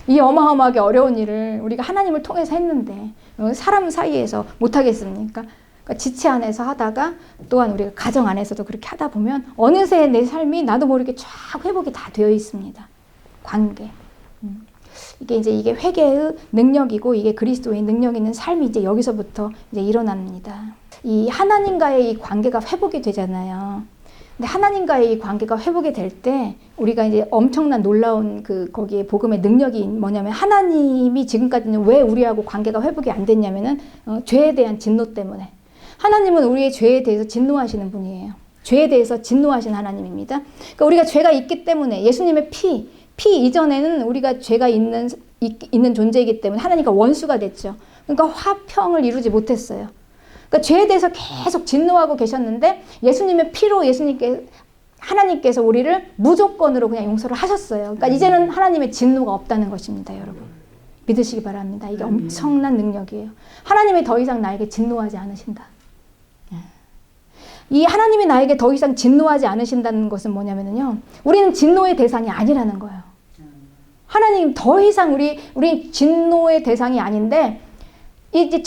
이 어마어마하게 어려운 일을 우리가 하나님을 통해서 했는데 사람 사이에서 못하겠습니까? 그러니까 지체 안에서 하다가 또한 우리가 가정 안에서도 그렇게 하다 보면 어느새 내 삶이 나도 모르게 쫙 회복이 다 되어 있습니다. 관계. 이게 회개의 능력이고 이게 그리스도의 능력 있는 삶이 이제 여기서부터 이제 일어납니다. 이 하나님과의 이 관계가 회복이 되잖아요. 근데 하나님과의 이 관계가 회복이 될 때 우리가 이제 엄청난 놀라운 거기에 복음의 능력이 뭐냐면 하나님이 지금까지는 왜 우리하고 관계가 회복이 안 됐냐면은 죄에 대한 진노 때문에. 하나님은 우리의 죄에 대해서 진노하시는 분이에요. 죄에 대해서 진노하신 하나님입니다. 그러니까 우리가 죄가 있기 때문에 예수님의 피 이전에는 우리가 죄가 있는 존재이기 때문에 하나님과 원수가 됐죠. 그러니까 화평을 이루지 못했어요. 그러니까 죄에 대해서 계속 진노하고 계셨는데 예수님의 피로 하나님께서 우리를 무조건으로 그냥 용서를 하셨어요. 그러니까 이제는 하나님의 진노가 없다는 것입니다, 여러분. 믿으시기 바랍니다. 이게 엄청난 능력이에요. 하나님이 더 이상 나에게 진노하지 않으신다. 이 하나님이 나에게 더 이상 진노하지 않으신다는 것은 뭐냐면요, 우리는 진노의 대상이 아니라는 거예요. 하나님 더 이상 우리 진노의 대상이 아닌데 이제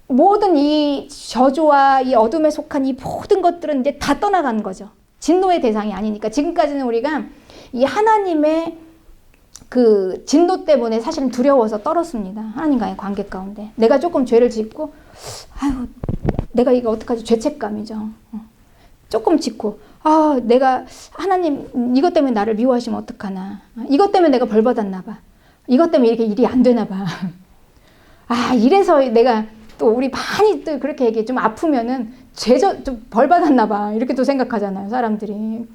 모든 이 저주와 이 어둠에 속한 이 모든 것들은 이제 다 떠나간 거죠. 진노의 대상이 아니니까. 지금까지는 우리가 이 하나님의 진노 때문에 사실은 두려워서 떨었습니다. 하나님과의 관계 가운데. 내가 조금 죄를 짓고, 아유, 내가 이거 어떡하지? 죄책감이죠. 조금 짓고, 내가 하나님 이것 때문에 나를 미워하시면 어떡하나. 이것 때문에 내가 벌 받았나 봐. 이것 때문에 이렇게 일이 안 되나 봐. 이래서 내가 또 우리 많이 또 그렇게 얘기해. 좀 아프면은 좀 벌 받았나 봐. 이렇게 또 생각하잖아요, 사람들이.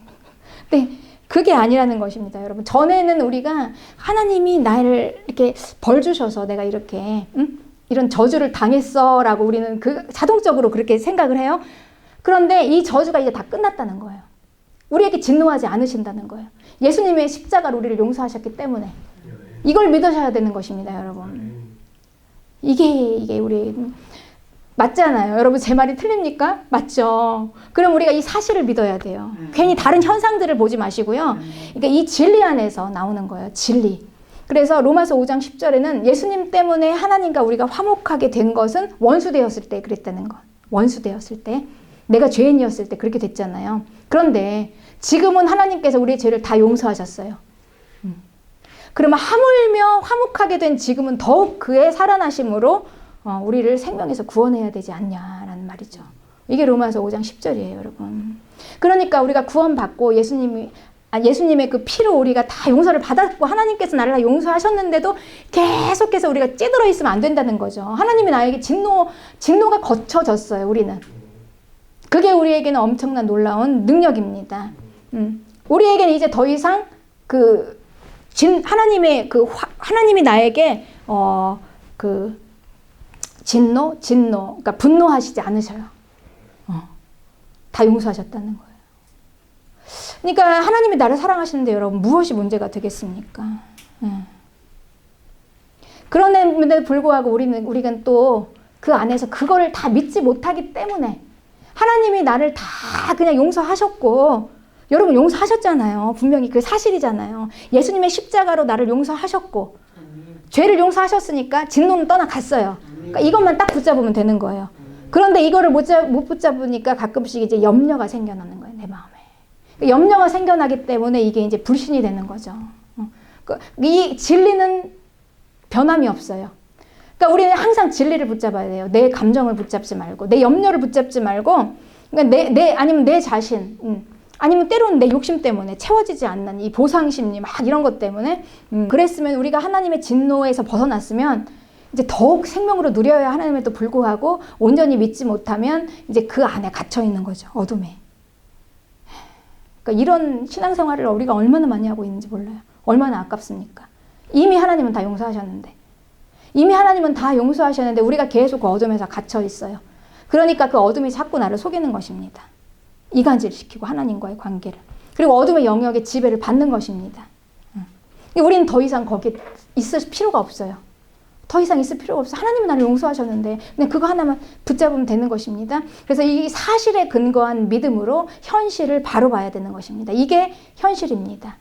근데 그게 아니라는 것입니다, 여러분. 전에는 우리가 하나님이 나를 이렇게 벌 주셔서 내가 이렇게 이런 저주를 당했어라고 우리는 자동적으로 그렇게 생각을 해요. 그런데 이 저주가 이제 다 끝났다는 거예요. 우리에게 진노하지 않으신다는 거예요. 예수님의 십자가로 우리를 용서하셨기 때문에 이걸 믿으셔야 되는 것입니다, 여러분. 이게 우리 맞잖아요. 여러분, 제 말이 틀립니까? 맞죠? 그럼 우리가 이 사실을 믿어야 돼요. 괜히 다른 현상들을 보지 마시고요. 그러니까 이 진리 안에서 나오는 거예요. 진리. 그래서 로마서 5장 10절에는 예수님 때문에 하나님과 우리가 화목하게 된 것은 원수되었을 때 그랬다는 것. 원수되었을 때. 내가 죄인이었을 때 그렇게 됐잖아요. 그런데 지금은 하나님께서 우리의 죄를 다 용서하셨어요. 그러면 하물며 화목하게 된 지금은 더욱 그의 살아나심으로 우리를 생명에서 구원해야 되지 않냐라는 말이죠. 이게 로마서 5장 10절이에요, 여러분. 그러니까 우리가 구원받고 예수님의 그 피로 우리가 다 용서를 받았고 하나님께서 나를 다 용서하셨는데도 계속해서 우리가 찌들어 있으면 안 된다는 거죠. 하나님이 나에게 진노가 거쳐졌어요, 우리는. 그게 우리에게는 엄청난 놀라운 능력입니다. 우리에게는 이제 더 이상 하나님이 나에게 진노, 그러니까 분노하시지 않으셔요. 다 용서하셨다는 거예요. 그러니까 하나님이 나를 사랑하시는데 여러분 무엇이 문제가 되겠습니까? 그런데도 불구하고 우리가 또 그 안에서 그거를 다 믿지 못하기 때문에 하나님이 나를 다 그냥 용서하셨고, 여러분 용서하셨잖아요. 분명히 그 사실이잖아요. 예수님의 십자가로 나를 용서하셨고 죄를 용서하셨으니까 진노는 떠나갔어요. 그러니까 이것만 딱 붙잡으면 되는 거예요. 그런데 이거를 못 붙잡으니까 가끔씩 이제 염려가 생겨나는 거예요, 내 마음에. 염려가 생겨나기 때문에 이게 이제 불신이 되는 거죠. 이 진리는 변함이 없어요. 그러니까 우리는 항상 진리를 붙잡아야 돼요. 내 감정을 붙잡지 말고, 내 염려를 붙잡지 말고, 그러니까 아니면 내 자신, 아니면 때로는 내 욕심 때문에 채워지지 않는 이 보상심리 막 이런 것 때문에 그랬으면 우리가 하나님의 진노에서 벗어났으면 이제 더욱 생명으로 누려야 하나님에도 불구하고 온전히 믿지 못하면 이제 그 안에 갇혀 있는 거죠. 어둠에. 그러니까 이런 신앙생활을 우리가 얼마나 많이 하고 있는지 몰라요. 얼마나 아깝습니까? 이미 하나님은 다 용서하셨는데. 이미 하나님은 다 용서하셨는데 우리가 계속 그 어둠에서 갇혀 있어요. 그러니까 그 어둠이 자꾸 나를 속이는 것입니다. 이간질시키고 하나님과의 관계를. 그리고 어둠의 영역의 지배를 받는 것입니다. 우리는 더 이상 거기에 있을 필요가 없어요. 더 이상 있을 필요가 없어요. 하나님은 나를 용서하셨는데 그냥 그거 하나만 붙잡으면 되는 것입니다. 그래서 이 사실에 근거한 믿음으로 현실을 바로 봐야 되는 것입니다. 이게 현실입니다.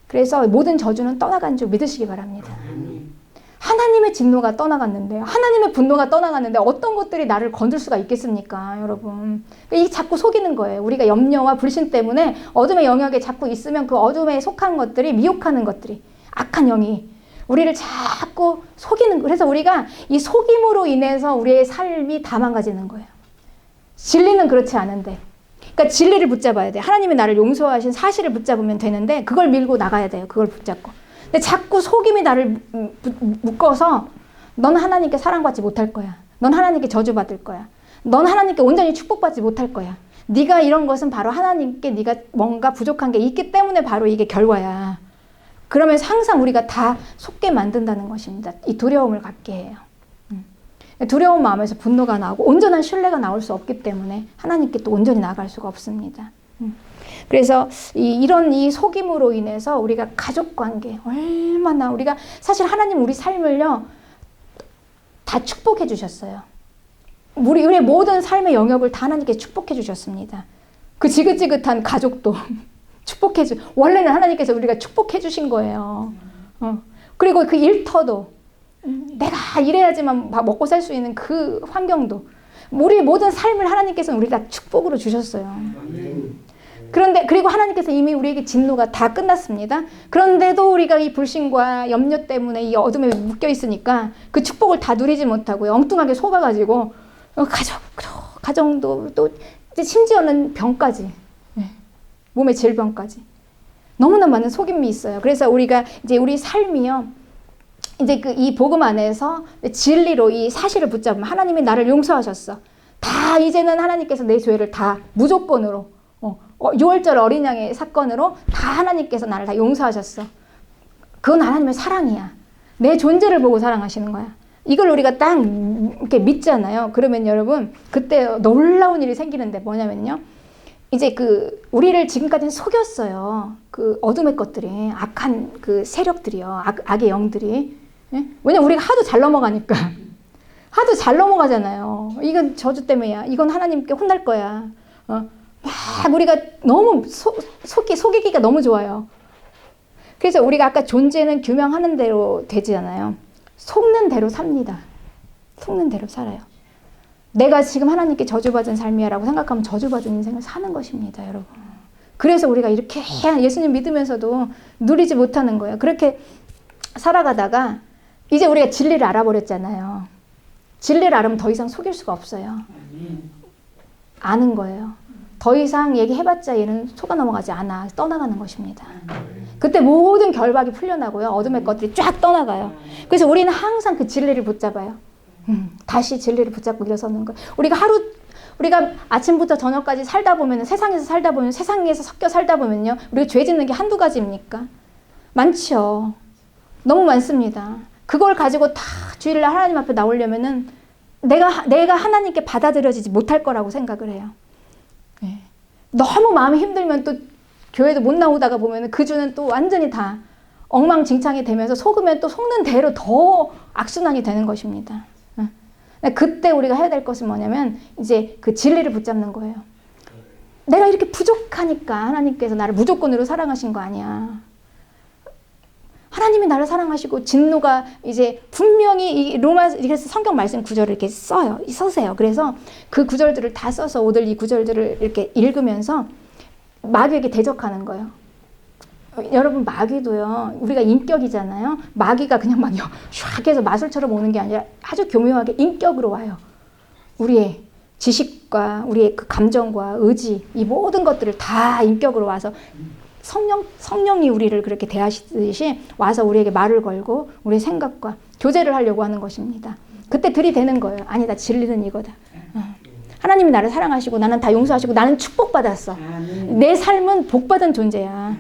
그래서 모든 저주는 떠나간 줄 믿으시기 바랍니다. 하나님의 진노가 떠나갔는데, 하나님의 분노가 떠나갔는데 어떤 것들이 나를 건들 수가 있겠습니까, 여러분? 이게 자꾸 속이는 거예요. 우리가 염려와 불신 때문에 어둠의 영역에 자꾸 있으면 그 어둠에 속한 것들이, 미혹하는 것들이, 악한 영이 우리를 자꾸 속이는 거예요. 그래서 우리가 이 속임으로 인해서 우리의 삶이 다 망가지는 거예요. 진리는 그렇지 않은데. 그러니까 진리를 붙잡아야 돼. 하나님이 나를 용서하신 사실을 붙잡으면 되는데 그걸 밀고 나가야 돼요. 그걸 붙잡고. 근데 자꾸 속임이 나를 묶어서 넌 하나님께 사랑받지 못할 거야. 넌 하나님께 저주받을 거야. 넌 하나님께 온전히 축복받지 못할 거야. 네가 이런 것은 바로 하나님께 네가 뭔가 부족한 게 있기 때문에 바로 이게 결과야. 그러면서 항상 우리가 다 속게 만든다는 것입니다. 이 두려움을 갖게 해요. 두려운 마음에서 분노가 나오고 온전한 신뢰가 나올 수 없기 때문에 하나님께 또 온전히 나아갈 수가 없습니다. 그래서 이런 이 속임으로 인해서 우리가 가족관계 얼마나 우리가 사실 하나님 우리 삶을요 다 축복해 주셨어요. 우리의 모든 삶의 영역을 다 하나님께 축복해 주셨습니다. 그 지긋지긋한 가족도 축복해 원래는 하나님께서 우리가 축복해 주신 거예요. 그리고 그 일터도 내가 이래야지만 먹고 살 수 있는 그 환경도 우리의 모든 삶을 하나님께서는 우리 다 축복으로 주셨어요. 그런데 그리고 하나님께서 이미 우리에게 진노가 다 끝났습니다. 그런데도 우리가 이 불신과 염려 때문에 이 어둠에 묶여 있으니까 그 축복을 다 누리지 못하고 엉뚱하게 속아가지고 가정도 또 심지어는 병까지, 몸의 질병까지 너무나 많은 속임이 있어요. 그래서 우리가 이제 우리 삶이요. 이제 이 복음 안에서 진리로 이 사실을 붙잡으면 하나님이 나를 용서하셨어. 다 이제는 하나님께서 내 죄를 다 무조건으로 6월절 어린 양의 사건으로 다 하나님께서 나를 다 용서하셨어. 그건 하나님의 사랑이야. 내 존재를 보고 사랑하시는 거야. 이걸 우리가 딱 이렇게 믿잖아요. 그러면 여러분 그때 놀라운 일이 생기는데 뭐냐면요. 이제 우리를 지금까지는 속였어요. 그 어둠의 것들이, 악한 그 세력들이요. 악의 영들이. 예? 왜냐면 우리가 하도 잘 넘어가니까. 하도 잘 넘어가잖아요. 이건 저주 때문이야. 이건 하나님께 혼날 거야. 막 우리가 너무 속이기가 너무 좋아요. 그래서 우리가 아까 존재는 규명하는 대로 되잖아요. 속는 대로 삽니다. 속는 대로 살아요. 내가 지금 하나님께 저주받은 삶이야라고 생각하면 저주받은 인생을 사는 것입니다, 여러분. 그래서 우리가 이렇게 예수님 믿으면서도 누리지 못하는 거예요. 그렇게 살아가다가 이제 우리가 진리를 알아버렸잖아요. 진리를 알으면 더 이상 속일 수가 없어요. 아는 거예요. 더 이상 얘기해봤자 얘는 속아 넘어가지 않아. 떠나가는 것입니다. 그때 모든 결박이 풀려나고요. 어둠의 것들이 쫙 떠나가요. 그래서 우리는 항상 그 진리를 붙잡아요. 다시 진리를 붙잡고 일어서는 거예요. 우리가 아침부터 저녁까지 살다 보면, 세상에서 살다 보면, 세상에서 섞여 살다 보면요. 우리가 죄 짓는 게 한두 가지입니까? 많죠. 너무 많습니다. 그걸 가지고 다 주일날 하나님 앞에 나오려면은 내가 하나님께 받아들여지지 못할 거라고 생각을 해요. 네. 너무 마음이 힘들면 또 교회도 못 나오다가 보면 그 주는 또 완전히 다 엉망진창이 되면서 속으면 또 속는 대로 더 악순환이 되는 것입니다. 그때 우리가 해야 될 것은 뭐냐면 이제 그 진리를 붙잡는 거예요. 내가 이렇게 부족하니까 하나님께서 나를 무조건으로 사랑하신 거 아니야. 하나님이 나를 사랑하시고 진노가 이제 분명히 이 로마 그래서 성경 말씀 구절을 이렇게 써세요. 그래서 그 구절들을 다 써서 오늘 이 구절들을 이렇게 읽으면서 마귀에게 대적하는 거예요. 여러분 마귀도요. 우리가 인격이잖아요. 마귀가 그냥 막 샥 해서 마술처럼 오는 게 아니라 아주 교묘하게 인격으로 와요. 우리의 지식과 우리의 그 감정과 의지 이 모든 것들을 다 인격으로 와서 성령이 우리를 그렇게 대하시듯이 와서 우리에게 말을 걸고 우리의 생각과 교제를 하려고 하는 것입니다. 그때 들이대는 거예요. 아니다. 진리는 이거다. 하나님이 나를 사랑하시고 나는 다 용서하시고 나는 축복받았어. 내 삶은 복받은 존재야.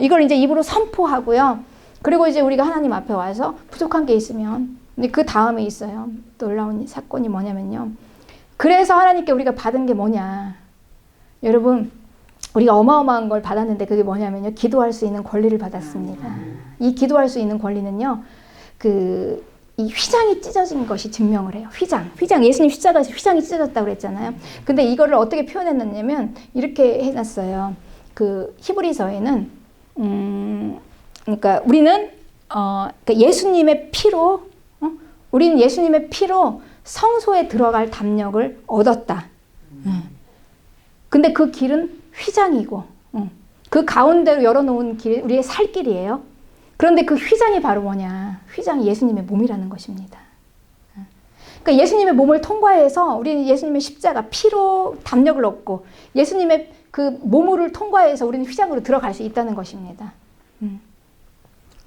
이걸 이제 입으로 선포하고요. 그리고 이제 우리가 하나님 앞에 와서 부족한 게 있으면 근데 그 다음에 있어요. 놀라운 사건이 뭐냐면요. 그래서 하나님께 우리가 받은 게 뭐냐. 여러분 우리가 어마어마한 걸 받았는데 그게 뭐냐면요. 기도할 수 있는 권리를 받았습니다. 이 기도할 수 있는 권리는요. 이 휘장이 찢어진 것이 증명을 해요. 휘장 예수님 십자가에서 휘장이 찢어졌다고 그랬잖아요. 근데 이거를 어떻게 표현했냐면 이렇게 해놨어요. 그 히브리서에는 그러니까 우리는 그러니까 예수님의 피로 우리는 예수님의 피로 성소에 들어갈 담력을 얻었다. 근데 그 길은 휘장이고 그 가운데로 열어놓은 길 우리의 살 길이에요. 그런데 그 휘장이 바로 뭐냐? 휘장이 예수님의 몸이라는 것입니다. 그러니까 예수님의 몸을 통과해서 우리는 예수님의 십자가 피로 담력을 얻고 예수님의 그 몸을 통과해서 우리는 휘장으로 들어갈 수 있다는 것입니다.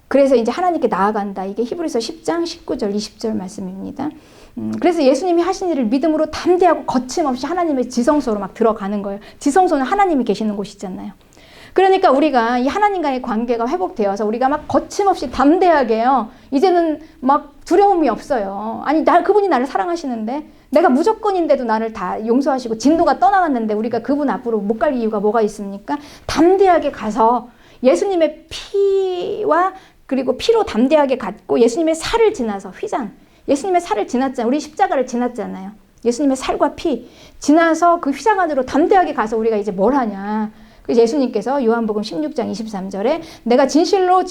그래서 이제 하나님께 나아간다. 이게 히브리서 10장 19절 20절 말씀입니다. 그래서 예수님이 하신 일을 믿음으로 담대하고 거침없이 하나님의 지성소로 막 들어가는 거예요. 지성소는 하나님이 계시는 곳이잖아요. 그러니까 우리가 이 하나님과의 관계가 회복되어서 우리가 막 거침없이 담대하게요. 이제는 막 두려움이 없어요. 아니 그분이 나를 사랑하시는데 내가 무조건인데도 나를 다 용서하시고 진노가 떠나갔는데 우리가 그분 앞으로 못 갈 이유가 뭐가 있습니까? 담대하게 가서 예수님의 피와 그리고 피로 담대하게 갔고 예수님의 살을 지나서 휘장 예수님의 살을 지났잖아요. 우리 십자가를 지났잖아요. 예수님의 살과 피 지나서 그 휘장 안으로 담대하게 가서 우리가 이제 뭘 하냐. 그래서 예수님께서 요한복음 16장 23절에 내가 진실로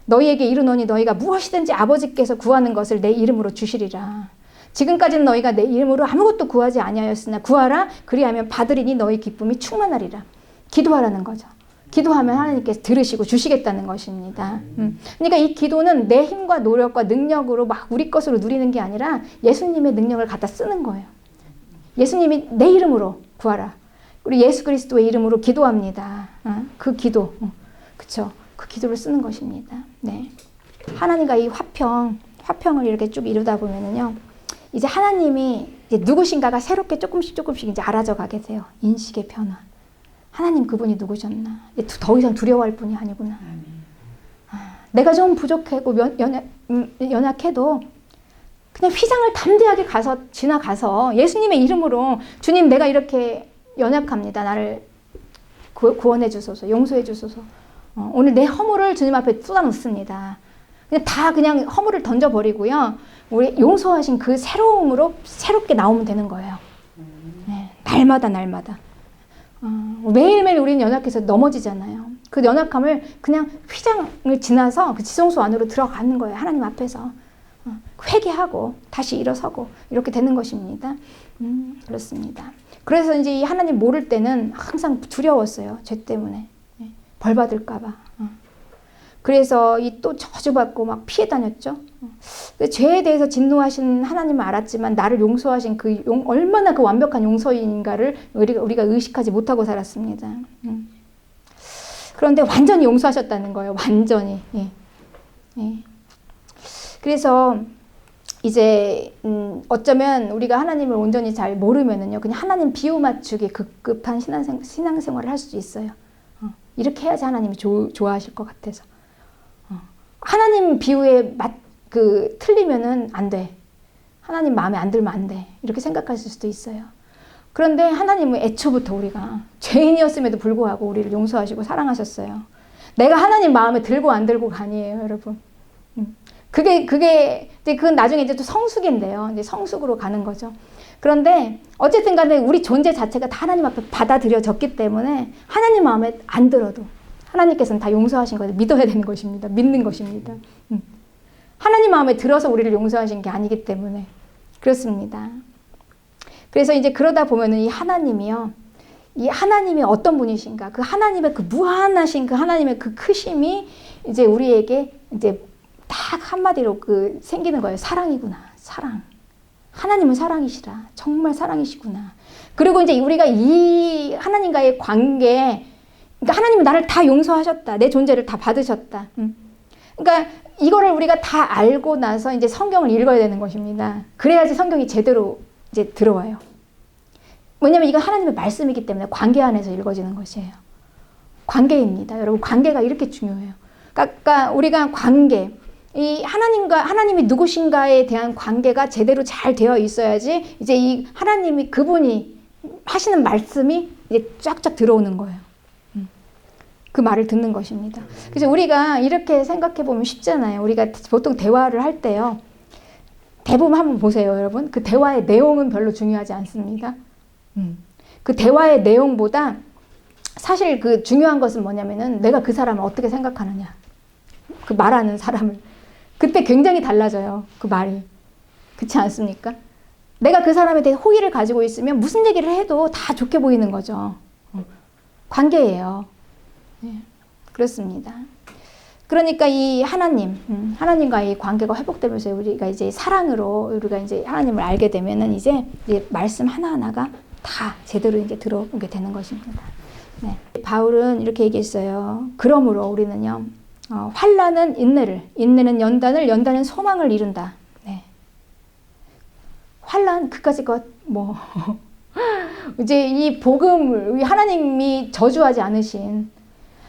너희에게 이르노니 너희가 무엇이든지 아버지께서 구하는 것을 내 이름으로 주시리라. 지금까지는 너희가 내 이름으로 아무것도 구하지 아니하였으나 구하라 그리하면 받으리니 너희 기쁨이 충만하리라. 기도하라는 거죠. 기도하면 하나님께서 들으시고 주시겠다는 것입니다. 그러니까 이 기도는 내 힘과 노력과 능력으로 막 우리 것으로 누리는 게 아니라 예수님의 능력을 갖다 쓰는 거예요. 예수님이 내 이름으로 구하라. 우리 예수 그리스도의 이름으로 기도합니다. 그 기도, 그쵸? 그 기도를 쓰는 것입니다. 네. 하나님과 이 화평을 이렇게 쭉 이루다 보면은요, 이제 하나님이 이제 누구신가가 새롭게 조금씩 이제 알아져 가게 돼요. 인식의 변화. 하나님 그분이 누구셨나? 더 이상 두려워할 분이 아니구나. 내가 좀 부족하고 연약해도 그냥 휘장을 담대하게 가서 지나가서 예수님의 이름으로 주님 내가 이렇게 연약합니다. 나를 구원해 주소서, 용서해 주소서. 오늘 내 허물을 주님 앞에 쏟아놓습니다. 그냥 허물을 던져버리고요. 우리 용서하신 그 새로움으로 새롭게 나오면 되는 거예요. 네, 날마다. 매일매일 우리는 연약해서 넘어지잖아요. 그 연약함을 그냥 휘장을 지나서 그 지성소 안으로 들어가는 거예요. 하나님 앞에서. 회개하고 다시 일어서고 이렇게 되는 것입니다. 그렇습니다. 그래서 이제 이 하나님 모를 때는 항상 두려웠어요. 죄 때문에. 벌 받을까봐. 그래서 이 또 저주받고 막 피해 다녔죠. 죄에 대해서 진노하신 하나님을 알았지만 나를 용서하신 얼마나 그 완벽한 용서인가를 우리가 의식하지 못하고 살았습니다. 그런데 완전히 용서하셨다는 거예요. 완전히. 예. 그래서 이제 어쩌면 우리가 하나님을 온전히 잘 모르면은요, 그냥 하나님 비유 맞추기 급급한 신앙생활을 할 수도 있어요. 이렇게 해야지 하나님이 좋아하실 것 같아서. 하나님 비유에 틀리면은 안 돼. 하나님 마음에 안 들면 안 돼. 이렇게 생각하실 수도 있어요. 그런데 하나님은 애초부터 우리가 죄인이었음에도 불구하고 우리를 용서하시고 사랑하셨어요. 내가 하나님 마음에 들고 안 들고가 아니에요, 여러분. 그건 나중에 이제 또 성숙인데요. 이제 성숙으로 가는 거죠. 그런데 어쨌든 간에 우리 존재 자체가 다 하나님 앞에 받아들여졌기 때문에 하나님 마음에 안 들어도 하나님께서는 다 용서하신 것을 믿어야 되는 것입니다. 믿는 것입니다. 하나님 마음에 들어서 우리를 용서하신 게 아니기 때문에 그렇습니다. 그래서 이제 그러다 보면은 이 하나님이요. 이 하나님이 어떤 분이신가? 그 하나님의 그 무한하신 그 하나님의 그 크심이 이제 우리에게 이제 딱 한마디로 그 생기는 거예요. 사랑이구나. 사랑. 하나님은 사랑이시라. 정말 사랑이시구나. 그리고 이제 우리가 이 하나님과의 관계, 그러니까 하나님은 나를 다 용서하셨다. 내 존재를 다 받으셨다. 그러니까 이거를 우리가 다 알고 나서 이제 성경을 읽어야 되는 것입니다. 그래야지 성경이 제대로 이제 들어와요. 왜냐면 이건 하나님의 말씀이기 때문에 관계 안에서 읽어지는 것이에요. 관계입니다. 여러분, 관계가 이렇게 중요해요. 그러니까 우리가 관계, 이 하나님이 누구신가에 대한 관계가 제대로 잘 되어 있어야지 이제 이 하나님이 그분이 하시는 말씀이 이제 쫙쫙 들어오는 거예요. 그 말을 듣는 것입니다. 그래서 우리가 이렇게 생각해 보면 쉽잖아요. 우리가 보통 대화를 할 때요. 대부분 한번 보세요, 여러분. 그 대화의 내용은 별로 중요하지 않습니다. 그 대화의 내용보다 사실 그 중요한 것은 뭐냐면은 내가 그 사람을 어떻게 생각하느냐. 그 말하는 사람을. 그때 굉장히 달라져요. 그 말이. 그렇지 않습니까? 내가 그 사람에 대해 호의를 가지고 있으면 무슨 얘기를 해도 다 좋게 보이는 거죠. 관계예요. 네, 그렇습니다. 그러니까 이 하나님과의 관계가 회복되면서 우리가 이제 사랑으로 우리가 이제 하나님을 알게 되면은 이제 말씀 하나하나가 다 제대로 이제 들어오게 되는 것입니다. 네. 바울은 이렇게 얘기했어요. 그러므로 우리는요, 환난은 인내는 연단을, 연단은 소망을 이룬다. 네. 환난 그까짓 것 이제 이 복음을 하나님이 저주하지 않으신,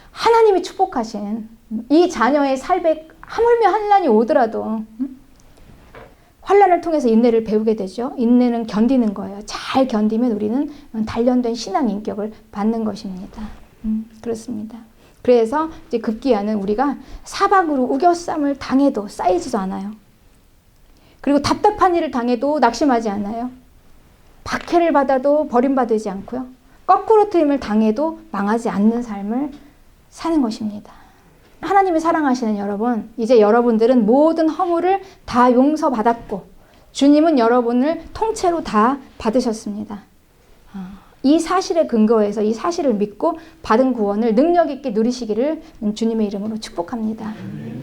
하나님이 축복하신 이 자녀의 삶에 하물며 환난이 오더라도 환난을 통해서 인내를 배우게 되죠. 인내는 견디는 거예요. 잘 견디면 우리는 단련된 신앙 인격을 받는 것입니다. 그렇습니다. 그래서 이제 급기야는 우리가 사박으로 우겨쌈을 당해도 쌓이지도 않아요. 그리고 답답한 일을 당해도 낙심하지 않아요. 박해를 받아도 버림받지 않고요. 거꾸로 트임을 당해도 망하지 않는 삶을 사는 것입니다. 하나님이 사랑하시는 여러분, 이제 여러분들은 모든 허물을 다 용서받았고 주님은 여러분을 통째로 다 받으셨습니다. 이 사실에 근거해서 이 사실을 믿고 받은 구원을 능력 있게 누리시기를 주님의 이름으로 축복합니다.